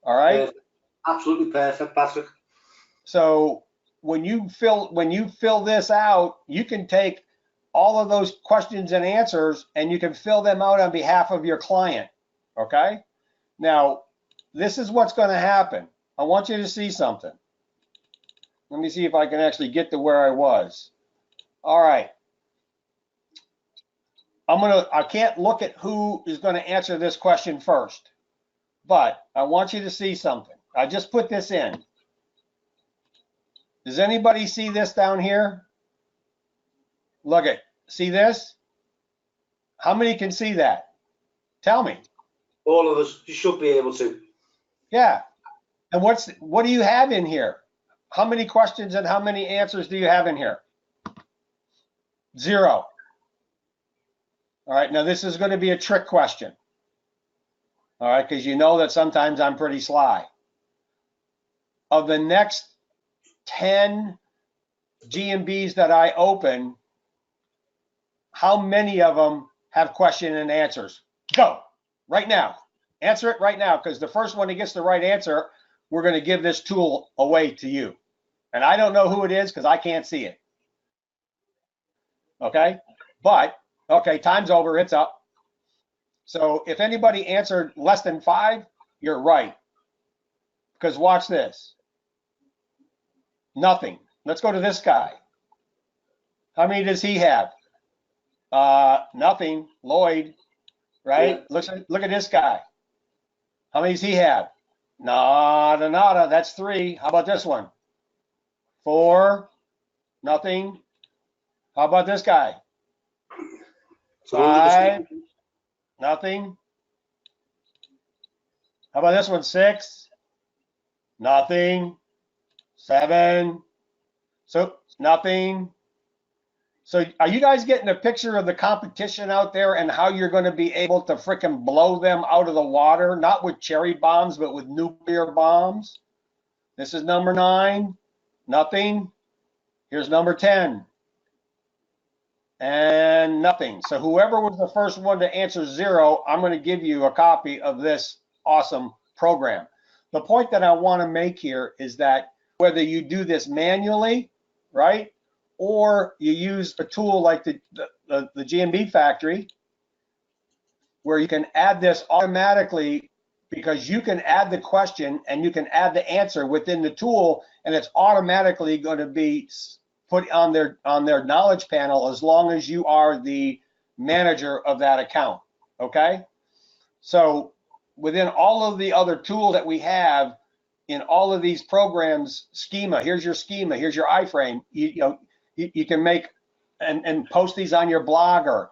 Speaker 1: All right.
Speaker 2: Absolutely perfect, Patrick.
Speaker 1: So when you fill this out, you can take all of those questions and answers and you can fill them out on behalf of your client. Okay. Now, this is what's going to happen. I want you to see something. Let me see if I can actually get to where I was. All right. I can't look at who is going to answer this question first, but I want you to see something. I just put this in. Does anybody see this down here? Look at, see this? How many can see that? Tell me.
Speaker 2: All of us, you should be able to.
Speaker 1: Yeah. And what do you have in here? How many questions and how many answers do you have in here? 0. All right, now this is going to be a trick question. All right, because you know that sometimes I'm pretty sly. Of the next 10 GMBs that I open, how many of them have question and answers? Go, right now. Answer it right now, because the first one that gets the right answer, we're going to give this tool away to you. And I don't know who it is because I can't see it. Okay, but okay, time's over, it's up. So if anybody answered less than 5, you're right. Because watch this. Nothing. Let's go to this guy. How many does he have? Nothing. Lloyd, right? Yeah. Look at this guy. How many does he have? Nada. That's 3. How about this one? 4. Nothing. How about this guy? 5. Nothing. How about this one? 6. nothing, 7, so nothing. So are you guys getting a picture of the competition out there and how you're going to be able to frickin' blow them out of the water, not with cherry bombs, but with nuclear bombs? This is number 9, nothing. Here's number 10, and nothing. So whoever was the first one to answer 0, I'm going to give you a copy of this awesome program. The point that I want to make here is that whether you do this manually, right, or you use a tool like the GMB factory, where you can add this automatically, because you can add the question and you can add the answer within the tool, and it's automatically going to be put on their knowledge panel as long as you are the manager of that account. Okay, so within all of the other tools that we have in all of these programs, schema, here's your schema, here's your iframe. You can make and post these on your blog, or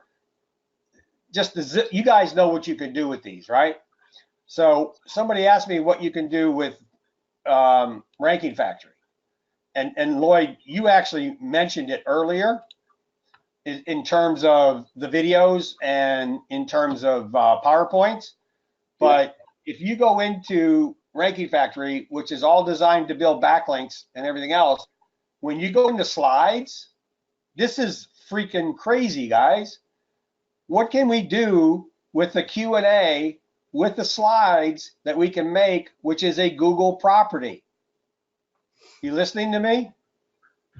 Speaker 1: just you guys know what you can do with these, right? So somebody asked me what you can do with Ranking Factory, and Lloyd, you actually mentioned it earlier in terms of the videos and in terms of PowerPoints. But if you go into Ranking Factory, which is all designed to build backlinks and everything else, when you go into slides, this is freaking crazy, guys. What can we do with the Q&A with the slides that we can make, which is a Google property? You listening to me?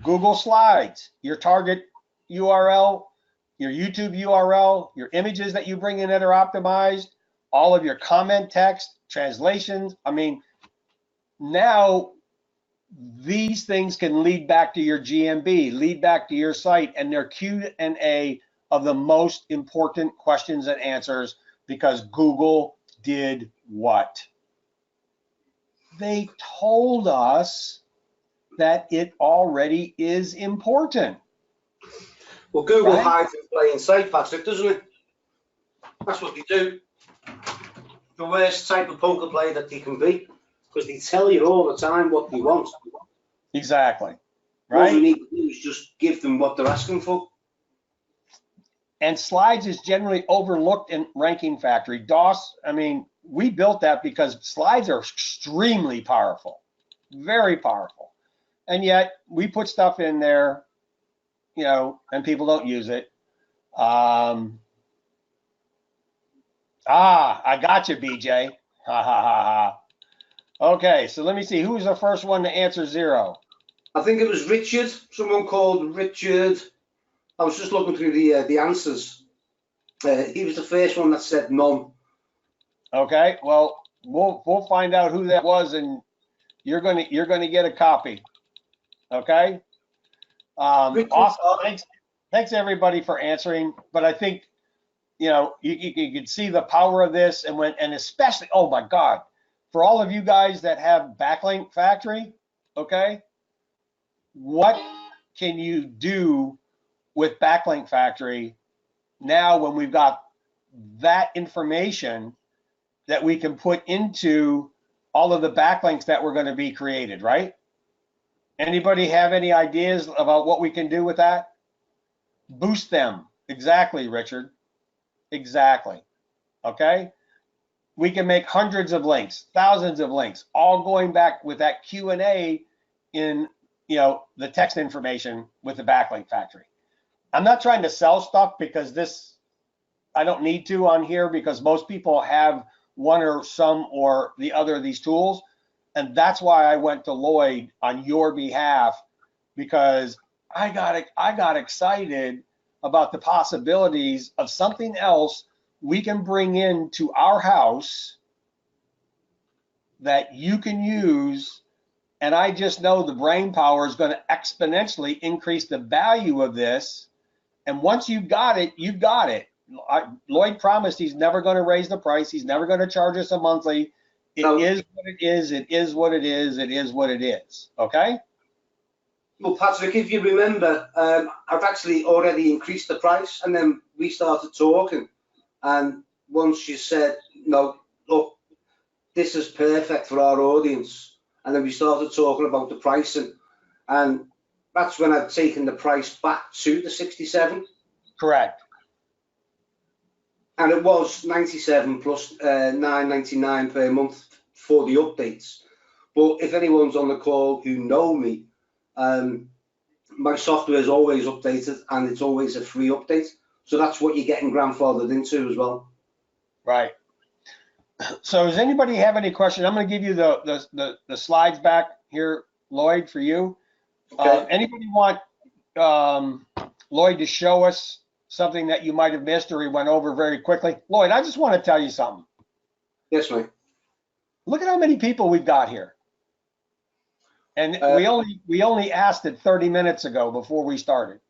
Speaker 1: Google Slides, your target URL, your YouTube URL, your images that you bring in that are optimized, all of your comment text, translations. I mean, now these things can lead back to your GMB, lead back to your site, and they're Q&A of the most important questions and answers, because Google did what? They told us that it already is important.
Speaker 2: Well, Google hides in plain sight, Patrick, doesn't it? That's what they do. The worst type of poker player that they can be, because they tell you all the time what they want.
Speaker 1: Exactly. Right?
Speaker 2: All you need to do is just give them what they're asking for.
Speaker 1: And slides is generally overlooked in Ranking Factory. DOS, I mean, we built that because slides are extremely powerful, very powerful. And yet we put stuff in there, and people don't use it. I got you, BJ. Ha, ha, ha, ha. Okay, so let me see. Who was the first one to answer 0?
Speaker 2: I think it was Richard. Someone called Richard. I was just looking through the answers. He was the first one that said none.
Speaker 1: Okay, well, we'll find out who that was, and you're gonna get a copy. Okay. Awesome. Thanks everybody for answering. But I think you can see the power of this, and especially, oh my God, for all of you guys that have Backlink Factory, okay, what can you do with Backlink Factory now when we've got that information that we can put into all of the backlinks that were going to be created, right? Anybody have any ideas about what we can do with that? Boost them. Exactly, Richard. Exactly. Okay. We can make hundreds of links, thousands of links, all going back with that Q&A in, the text information with the Backlink Factory. I'm not trying to sell stuff, because I don't need to on here, because most people have one or some or the other of these tools. And that's why I went to Lloyd on your behalf, because I got excited about the possibilities of something else we can bring into our house that you can use. And I just know the brain power is going to exponentially increase the value of this. And once you've got it, you've got it. Lloyd promised he's never going to raise the price. He's never going to charge us a monthly. It is what it is. It is what it is. It is what it is. Okay?
Speaker 2: Well, Patrick, if you remember, I've actually already increased the price, and then we started talking. And once you said, no, look, this is perfect for our audience, and then we started talking about the pricing, and that's when I'd taken the price back to the 67.
Speaker 1: Correct.
Speaker 2: And it was 97 plus $9.99 per month for the updates. But if anyone's on the call who know me, my software is always updated and it's always a free update. So that's what you're getting grandfathered into as well.
Speaker 1: Right. So does anybody have any questions? I'm going to give you the slides back here, Lloyd, for you.
Speaker 2: Okay.
Speaker 1: Anybody want Lloyd to show us something that you might have missed or he went over very quickly? Lloyd, I just want to tell you something.
Speaker 2: Yes, mate.
Speaker 1: Look at how many people we've got here. And we only asked it 30 minutes ago before we started.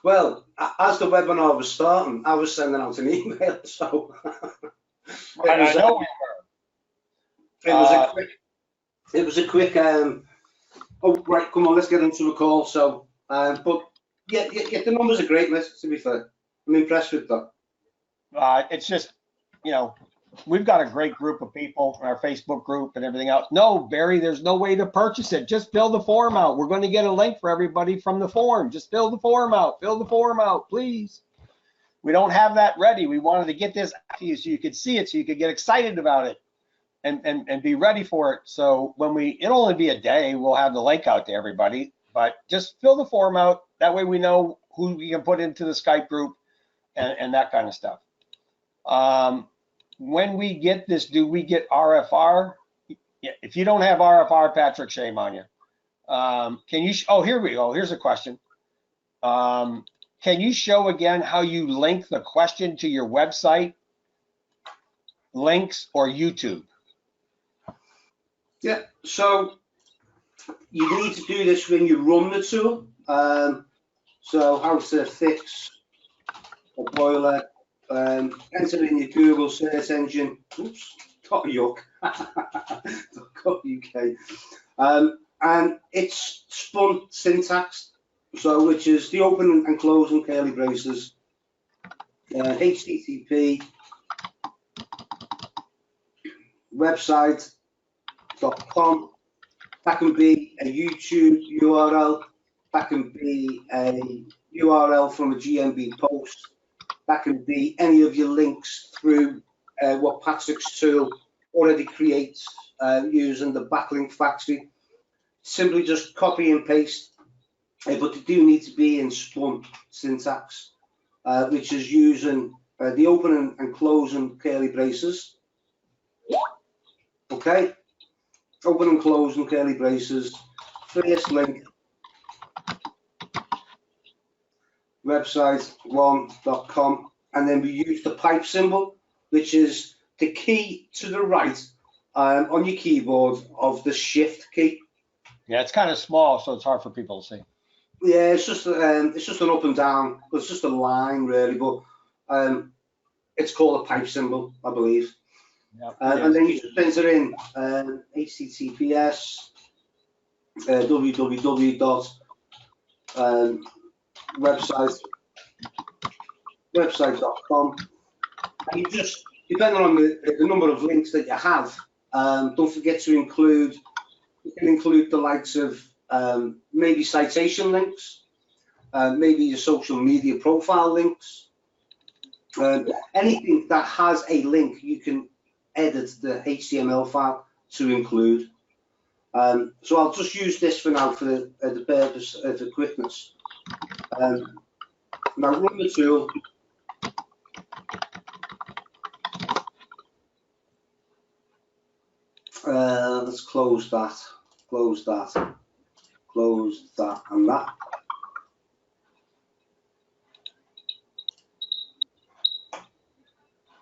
Speaker 2: Well, as the webinar was starting, I was sending out an email, so
Speaker 1: Right, I know we were.
Speaker 2: It was a quick. Oh, right, come on, let's get into the call. So, but yeah, the numbers are great, mate. To be fair, I'm impressed with that.
Speaker 1: It's just, you know, we've got a great group of people in our Facebook group and everything else. No, Barry, there's no way to purchase it. Just fill the form out. We're going to get a link for everybody from the form. Just fill the form out. Fill the form out, please. We don't have that ready. We wanted to get this to you so you could see it, so you could get excited about it and be ready for it. So when it'll only be a day, we'll have the link out to everybody, but just fill the form out. That way we know who we can put into the Skype group and that kind of stuff. When we get this, do we get RFR? Yeah, if you don't have RFR, Patrick, shame on you. Can you, oh, here we go. Here's a question. Can you show again how you link the question to your website, links, or YouTube?
Speaker 2: Yeah, so you need to do this when you run the tool. So how to fix a boiler, enter in your Google search engine, oops, .uk, and it's spun syntax, so which is the open and closing curly braces, HTTP, website.com. That can be a YouTube URL, that can be a URL from a GMB post, that can be any of your links through what Patrick's tool already creates using the backlink factory. Simply just copy and paste, but they do need to be in spun syntax, which is using the open and closing curly braces. Okay, open and closing curly braces, first link, website1.com, and then we use the pipe symbol, which is the key to the right on your keyboard of the shift key.
Speaker 1: Yeah, it's kind of small, so it's hard for people to see.
Speaker 2: Yeah, it's just an up and down. It's just a line, really, but it's called a pipe symbol, I believe.
Speaker 1: Yep,
Speaker 2: and then you just enter in HTTPS website.com, and you just, depending on the number of links that you have, don't forget to include. You can include the likes of maybe citation links, maybe your social media profile links, anything that has a link you can edit the HTML file to include. So I'll just use this for now for the purpose of the quickness. Now run the tool. Let's close that, close that, close that, and that.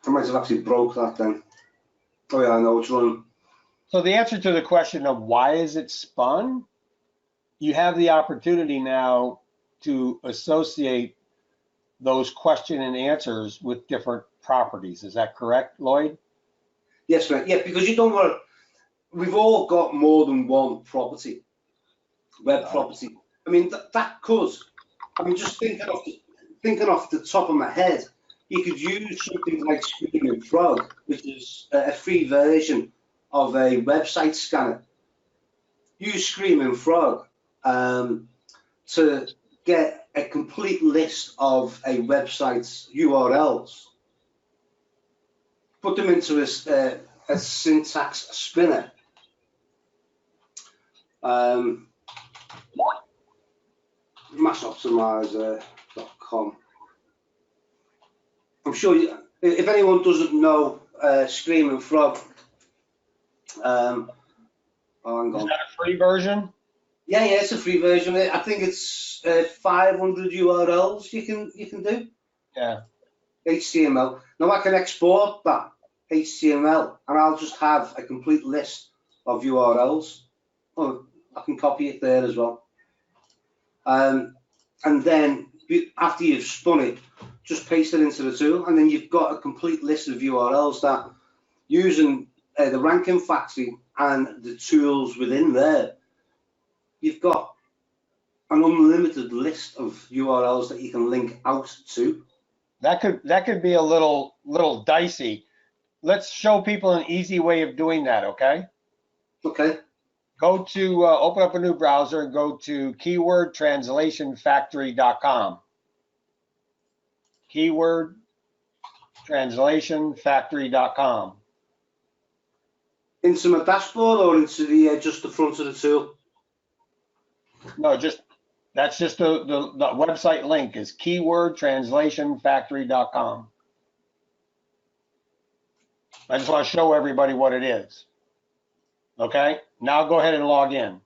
Speaker 2: I might have actually broke that then. Oh yeah, I know it's running.
Speaker 1: So the answer to the question of why is it spun, you have the opportunity now to associate those question and answers with different properties. Is that correct, Lloyd?
Speaker 2: Yes, mate. Yeah, because you don't want to. We've all got more than one property, web property. I mean, that could. I mean, just thinking off the top of my head, you could use something like Screaming Frog, which is a free version of a website scanner, use Screaming Frog to get a complete list of a website's URLs, put them into a syntax spinner. Mashoptimizer.com. I'm sure if anyone doesn't know Screaming Frog, hang on.
Speaker 1: Is that a free version?
Speaker 2: Yeah, it's a free version. I think it's 500 URLs you can do.
Speaker 1: Yeah.
Speaker 2: HTML. Now I can export that HTML and I'll just have a complete list of URLs. Oh, I can copy it there as well. And then after you've spun it, just paste it into the tool, and then you've got a complete list of URLs that, using the ranking factory and the tools within there, you've got an unlimited list of URLs that you can link out to.
Speaker 1: That could be a little dicey. Let's show people an easy way of doing that, okay?
Speaker 2: Okay.
Speaker 1: Go to open up a new browser and go to keywordtranslationfactory.com. Keywordtranslationfactory.com.
Speaker 2: Into my dashboard or into the just the front of the tool?
Speaker 1: No, that's just the website link is keywordtranslationfactory.com. I just want to show everybody what it is. Okay, now go ahead and log in.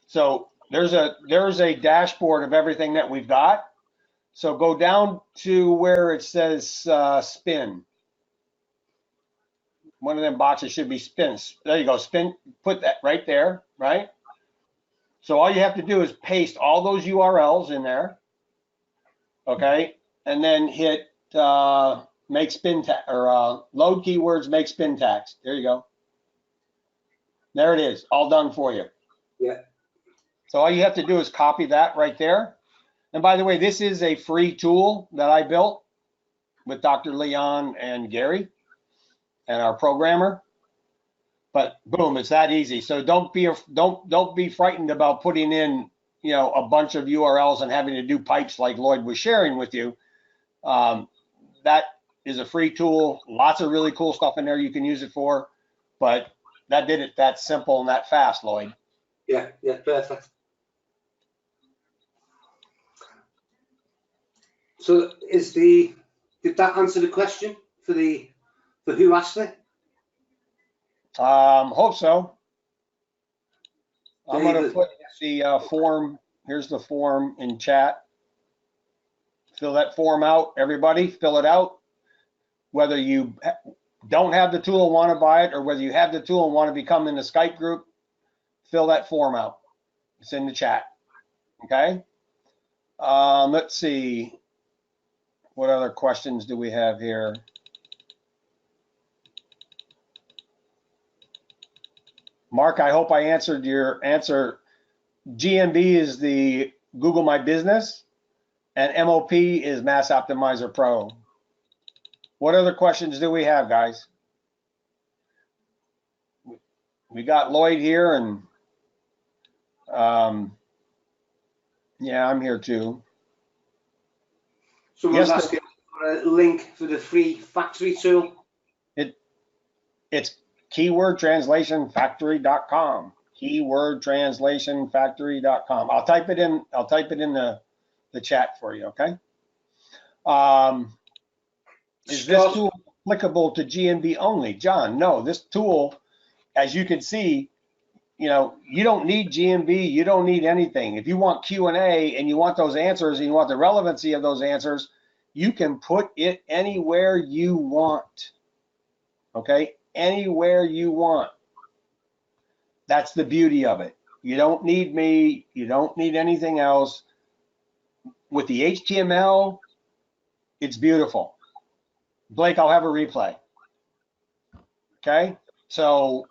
Speaker 1: So there's a dashboard of everything that we've got. So go down to where it says spin. One of them boxes should be spin. There you go, spin, put that right there, right? So all you have to do is paste all those URLs in there, okay? And then hit make spin tag or load keywords, make spin tags. There you go. There it is, all done for you.
Speaker 2: Yeah.
Speaker 1: So all you have to do is copy that right there. And by the way, this is a free tool that I built with Dr. Leon and Gary and our programmer. But boom, it's that easy. So don't be frightened about putting in, a bunch of URLs and having to do pipes like Lloyd was sharing with you. That is a free tool. Lots of really cool stuff in there you can use it for. But that did it that simple and that fast, Lloyd.
Speaker 2: Yeah, perfect. So did that answer the question for who asked it?
Speaker 1: Hope so. I'm going to put the form. Here's the form in chat. Fill that form out, everybody. Fill it out. Whether you don't have the tool and want to buy it, or whether you have the tool and want to become in the Skype group, fill that form out. It's in the chat. Okay. Let's see. What other questions do we have here? Mark, I hope I answered your answer. GMB is the Google My Business, and MOP is Mass Optimizer Pro. What other questions do we have, guys? We got Lloyd here, and yeah, I'm here too.
Speaker 2: Someone's asking for a link for the free factory tool.
Speaker 1: It's keywordtranslationfactory.com. Keywordtranslationfactory.com. I'll type it in the chat for you, okay? Is this tool applicable to GMB only? John, no, this tool, as you can see, you don't need GMB, you don't need anything. If you want Q&A and you want those answers and you want the relevancy of those answers, you can put it anywhere you want, okay? Anywhere you want. That's the beauty of it. You don't need me, you don't need anything else. With the HTML, it's beautiful. Blake, I'll have a replay. Okay, so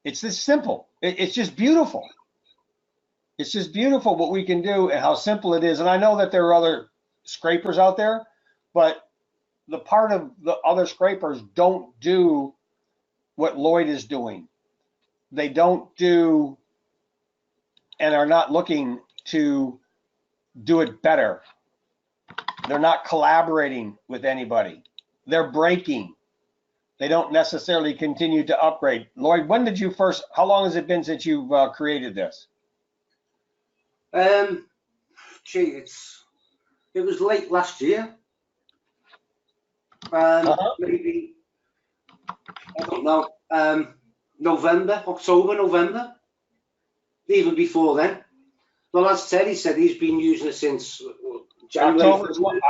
Speaker 1: it's this simple. It's just beautiful. It's just beautiful what we can do and how simple it is. And I know that there are other scrapers out there, but the part of the other scrapers don't do what Lloyd is doing. They don't do and are not looking to do it better. They're not collaborating with anybody. They're breaking. They don't necessarily continue to upgrade. Lloyd, when did you first, how long has it been since you've created this?
Speaker 2: Gee, it was late last year. Maybe, I don't know, November, October, November, even before then. Well, as Teddy said, he's been using it since January.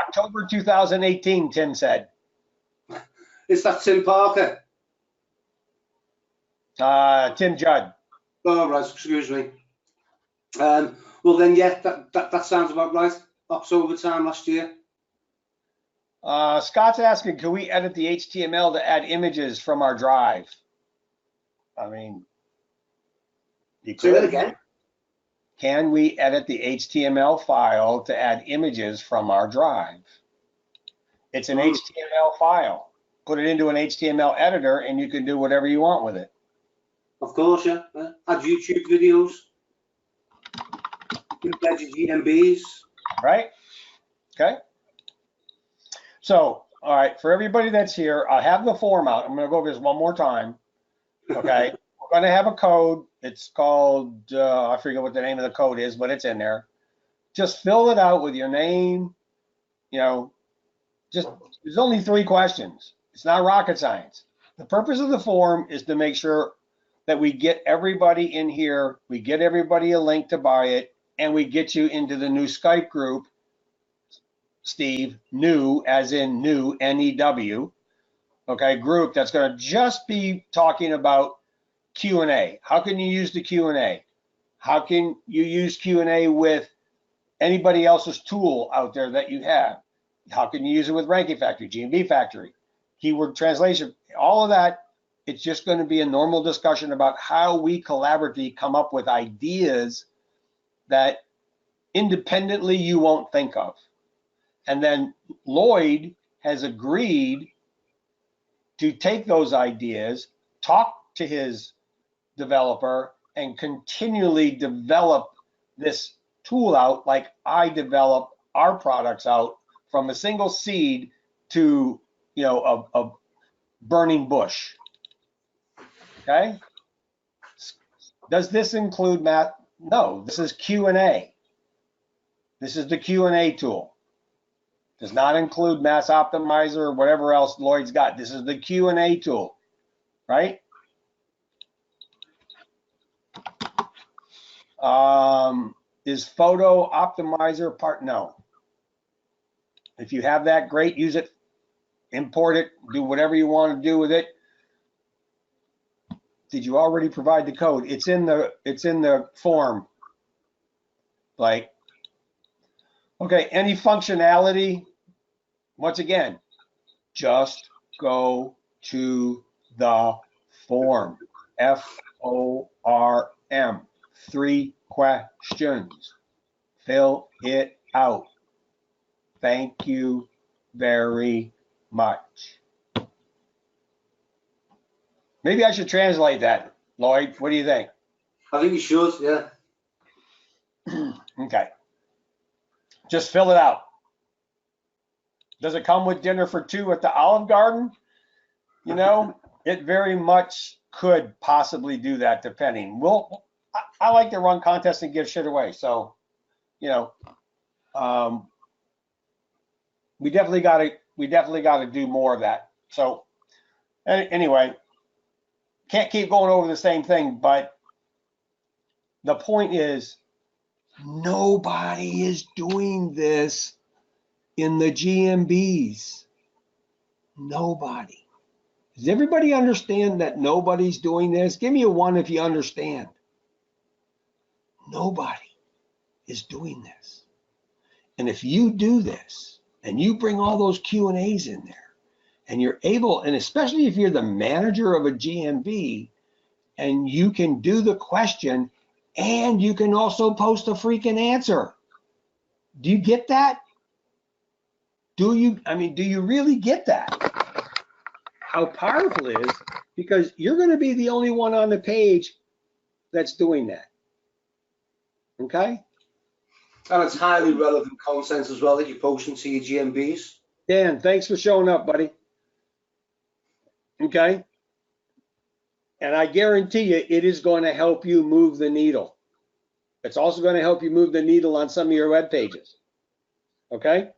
Speaker 1: October 2018, Tim said.
Speaker 2: Is that Tim Parker?
Speaker 1: Tim Judd.
Speaker 2: Oh, right, excuse me. Well then, yeah, that sounds about right. October time last year.
Speaker 1: Scott's asking, can we edit the HTML to add images from our drive? I mean, you
Speaker 2: Say
Speaker 1: could.
Speaker 2: that again.
Speaker 1: Can we edit the HTML file to add images from our drive? It's an HTML file. Put it into an HTML editor and you can do whatever you want with it.
Speaker 2: Of course, yeah. Add YouTube videos. Embed your GMBs.
Speaker 1: Right? Okay. So, all right, for everybody that's here, I have the form out. I'm going to go over this one more time. Okay. We're going to have a code. It's called, I forget what the name of the code is, but it's in there. Just fill it out with your name. You know, just, there's only 3 questions. It's not rocket science. The purpose of the form is to make sure that we get everybody in here, we get everybody a link to buy it, and we get you into the new Skype group, Steve, new as in new, N-E-W, okay, group that's going to just be talking about Q&A. How can you use the Q&A? How can you use Q&A with anybody else's tool out there that you have? How can you use it with Ranking Factory, GMB Factory, keyword translation, all of that? It's just going to be a normal discussion about how we collaboratively come up with ideas that independently you won't think of. And then Lloyd has agreed to take those ideas, talk to his developer, and continually develop this tool out like I develop our products out from a single seed to, you know, a burning bush. Okay. Does this include math? No, this is Q&A. This is the Q&A tool. Does not include Mass Optimizer or whatever else Lloyd's got. This is the Q&A tool, right? Is Photo Optimizer part? No. If you have that, great. Use it, import it, do whatever you want to do with it. Did you already provide the code? It's in the form. Like, okay, any functionality, once again, just go to the form, F-O-R-M, 3 questions, fill it out. Thank you very much. Maybe I should translate that, Lloyd. What do you think?
Speaker 2: I think you should, yeah.
Speaker 1: Okay. Just fill it out. Does it come with dinner for 2 at the Olive Garden? You know, it very much could possibly do that, depending. I like to run contests and give shit away. So, you know, we definitely got to do more of that. So anyway, can't keep going over the same thing, but the point is nobody is doing this in the GMBs. Nobody. Does everybody understand that nobody's doing this? Give me a 1 if you understand. Nobody is doing this. And if you do this and you bring all those Q&As in there and you're able, and especially if you're the manager of a GMB and you can do the question And you can also post a freaking answer. Do you get that? Do you really get that? How powerful it is, because you're going to be the only one on the page that's doing that. Okay?
Speaker 2: And it's highly relevant content as well that you're posting to your GMBs.
Speaker 1: Dan, thanks for showing up, buddy. Okay? And I guarantee you, it is going to help you move the needle. It's also going to help you move the needle on some of your web pages. Okay?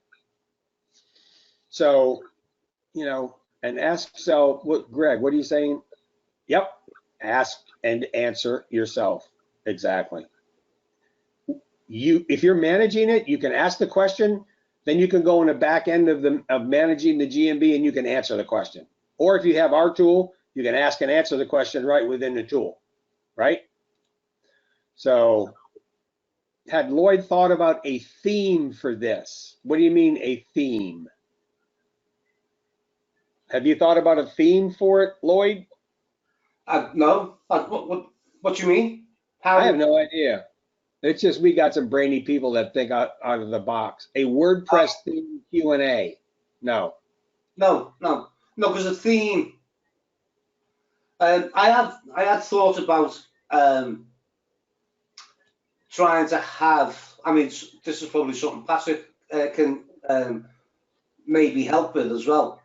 Speaker 1: So, you know, and ask yourself, Greg, what are you saying? Yep. Ask and answer yourself. Exactly. If you're managing it, you can ask the question, then you can go in the back end of managing the GMB and you can answer the question. Or if you have our tool, you can ask and answer the question right within the tool, right? So, had Lloyd thought about a theme for this? What do you mean a theme? Have you thought about a theme for it, Lloyd?
Speaker 2: No. What do you mean? How?
Speaker 1: I have no idea. It's just we got some brainy people that think out of the box. A WordPress theme Q&A. No.
Speaker 2: No, because the theme. I had thought about trying to have. I mean, this is probably something Patrick can maybe help with as well,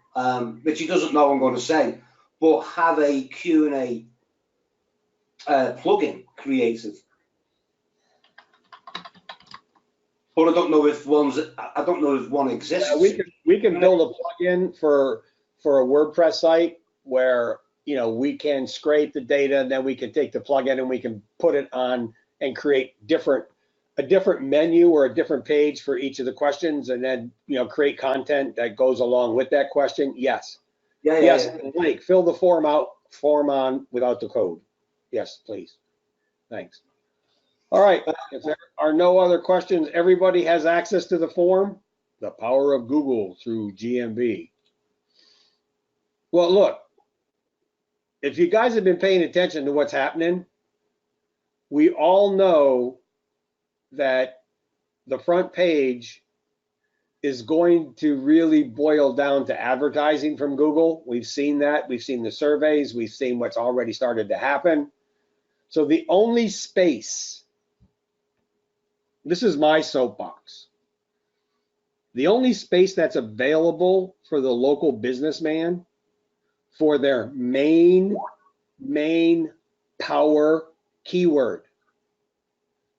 Speaker 2: which he doesn't know I'm going to say, but have a Q&A plugin created. But I don't know if one exists.
Speaker 1: Yeah, we can build a plugin for a WordPress site where, you know, we can scrape the data and then we can take the plugin and we can put it on and create a different menu or a different page for each of the questions, and then, you know, create content that goes along with that question. Yes. Yes. Yeah. Link, fill the form on without the code. Yes, please. Thanks. All right. If there are no other questions, everybody has access to the form. The power of Google through GMB. Well, look, if you guys have been paying attention to what's happening, we all know that the front page is going to really boil down to advertising from Google. We've seen that. We've seen the surveys. We've seen what's already started to happen. So the only space, this is my soapbox, the only space that's available for the local businessman for their main power keyword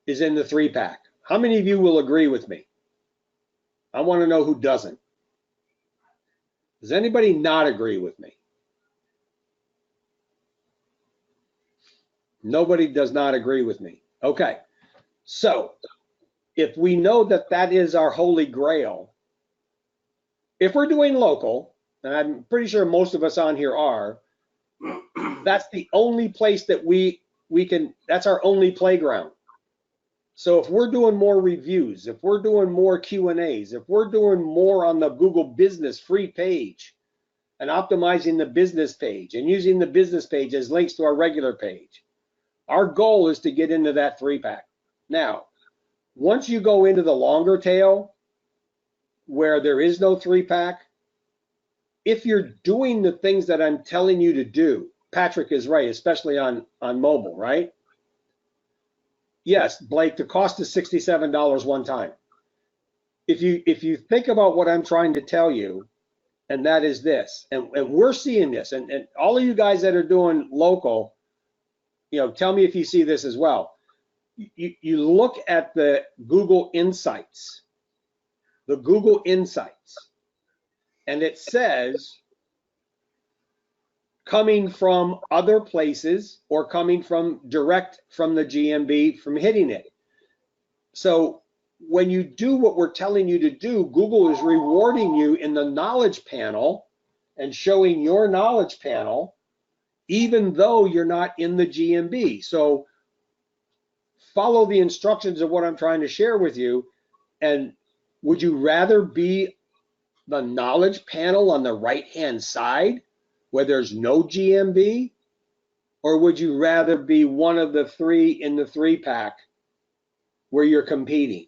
Speaker 1: is in the 3-pack. How many of you will agree with me? I want to know who doesn't. Does anybody not agree with me? Nobody does not agree with me. Okay. So if we know that that is our holy grail, if we're doing local, and I'm pretty sure most of us on here are, that's the only place that we can, that's our only playground. So if we're doing more reviews, if we're doing more Q&As, if we're doing more on the Google Business free page and optimizing the business page and using the business page as links to our regular page, our goal is to get into that 3-pack. Now, once you go into the longer tail where there is no 3-pack, if you're doing the things that I'm telling you to do, Patrick is right, especially on mobile, right? Yes, Blake, the cost is $67 one time. If you think about what I'm trying to tell you, and that is this, and we're seeing this, and all of you guys that are doing local, you know, tell me if you see this as well. You look at the Google Insights, and it says coming from other places or coming from direct from the GMB from hitting it. So when you do what we're telling you to do, Google is rewarding you in the knowledge panel and showing your knowledge panel, even though you're not in the GMB. So follow the instructions of what I'm trying to share with you. And would you rather be the knowledge panel on the right-hand side where there's no GMB? Or would you rather be one of the three in the 3-pack where you're competing?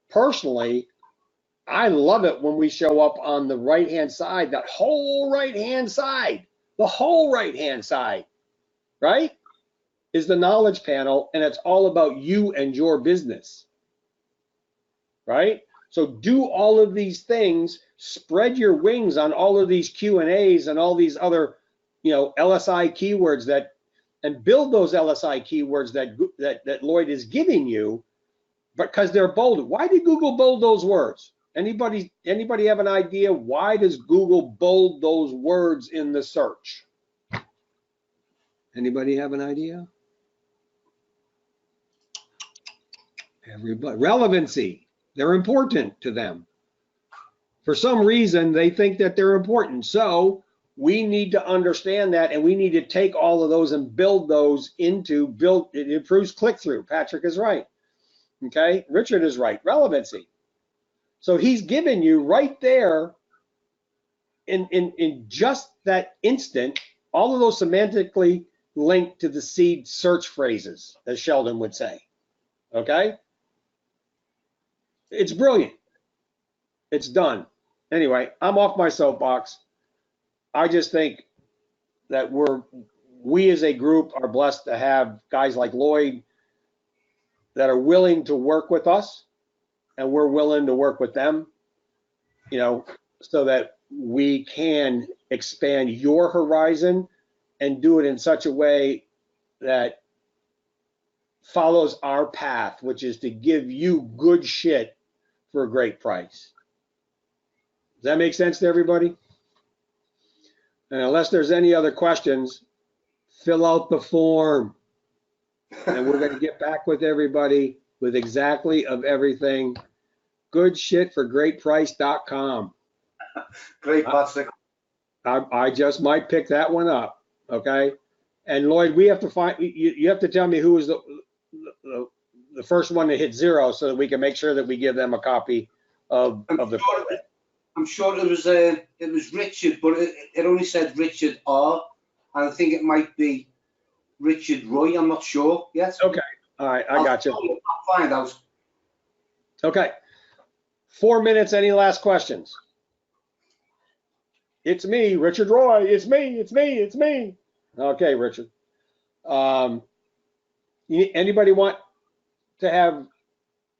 Speaker 1: Personally, I love it when we show up on the right-hand side, that whole right-hand side, the whole right-hand side, right, is the knowledge panel, and it's all about you and your business, right? So do all of these things, spread your wings on all of these Q&As and all these other, LSI keywords and build those LSI keywords that Lloyd is giving you, because they're bolded. Why did Google bold those words? Anybody have an idea? Why does Google bold those words in the search? Anybody have an idea? Everybody. Relevancy. They're important to them. For some reason, they think that they're important. So we need to understand that, and we need to take all of those and build those into it improves click-through. Patrick is right. Okay, Richard is right. Relevancy. So he's given you right there in just that instant, all of those semantically linked to the seed search phrases, as Sheldon would say. Okay? It's brilliant. It's done. Anyway, I'm off my soapbox. I just think that we as a group are blessed to have guys like Lloyd that are willing to work with us, and we're willing to work with them, so that we can expand your horizon and do it in such a way that follows our path, which is to give you good shit for a great price. Does that make sense to everybody? And unless there's any other questions, fill out the form. And we're going to get back with everybody with exactly of everything. Good shit for greatprice.com.
Speaker 2: Great, Patrick.
Speaker 1: I just might pick that one up. Okay. And Lloyd, we have to find, you have to tell me who was the first one to hit 0 so that we can make sure that we give them a copy of the.
Speaker 2: I'm sure it was Richard, but it only said Richard R. And I think it might be Richard Roy. I'm not sure yet.
Speaker 1: Okay. All right. I got you.
Speaker 2: I'll find out.
Speaker 1: Okay. 4 minutes. Any last questions? It's me, Richard Roy. It's me. It's me. It's me. Okay, Richard. Anybody want to have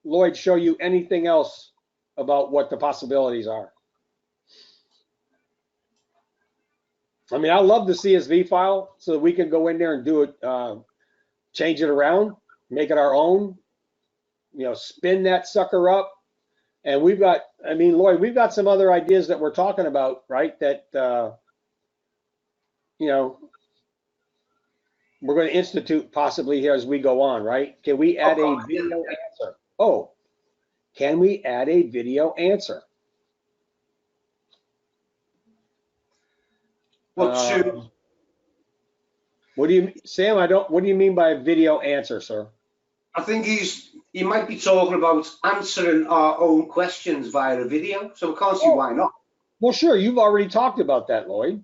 Speaker 1: Lloyd show you anything else about what the possibilities are? I mean, I love the CSV file so that we can go in there and do it, change it around, make it our own, spin that sucker up. And we've got, Lloyd, we've got some other ideas that we're talking about, right? That, we're going to institute possibly here as we go on, right? Can we add a video answer? Oh, can we add a video answer?
Speaker 2: Well,
Speaker 1: what do you, Sam? What do you mean by a video answer, sir?
Speaker 2: I think he might be talking about answering our own questions via a video. So we can't see why not.
Speaker 1: Well, sure. You've already talked about that, Lloyd.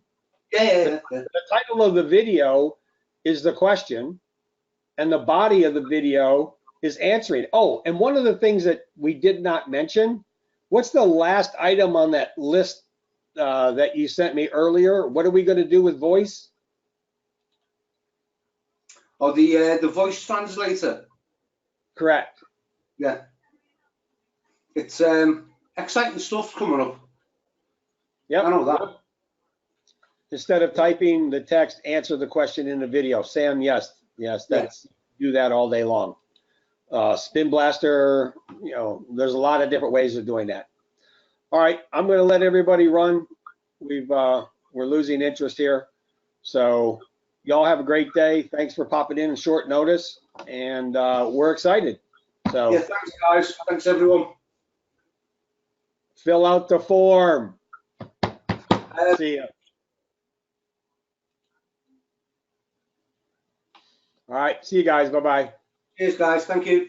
Speaker 2: Yeah.
Speaker 1: The title of the video is the question, and the body of the video is answering. Oh, and one of the things that we did not mention, what's the last item on that list that you sent me earlier? What are we going to do with voice?
Speaker 2: Oh, the voice translator.
Speaker 1: Correct.
Speaker 2: Yeah. It's exciting stuff coming up.
Speaker 1: Yep.
Speaker 2: I know that.
Speaker 1: Instead of typing the text, answer the question in the video. Sam, yes, do that all day long. Spin Blaster, there's a lot of different ways of doing that. All right, I'm going to let everybody run. We're losing interest here. So y'all have a great day. Thanks for popping in short notice, and we're excited. So
Speaker 2: yeah, thanks guys. Thanks everyone.
Speaker 1: Fill out the form. See ya. All right, see you guys. Bye-bye.
Speaker 2: Cheers guys. Thank you.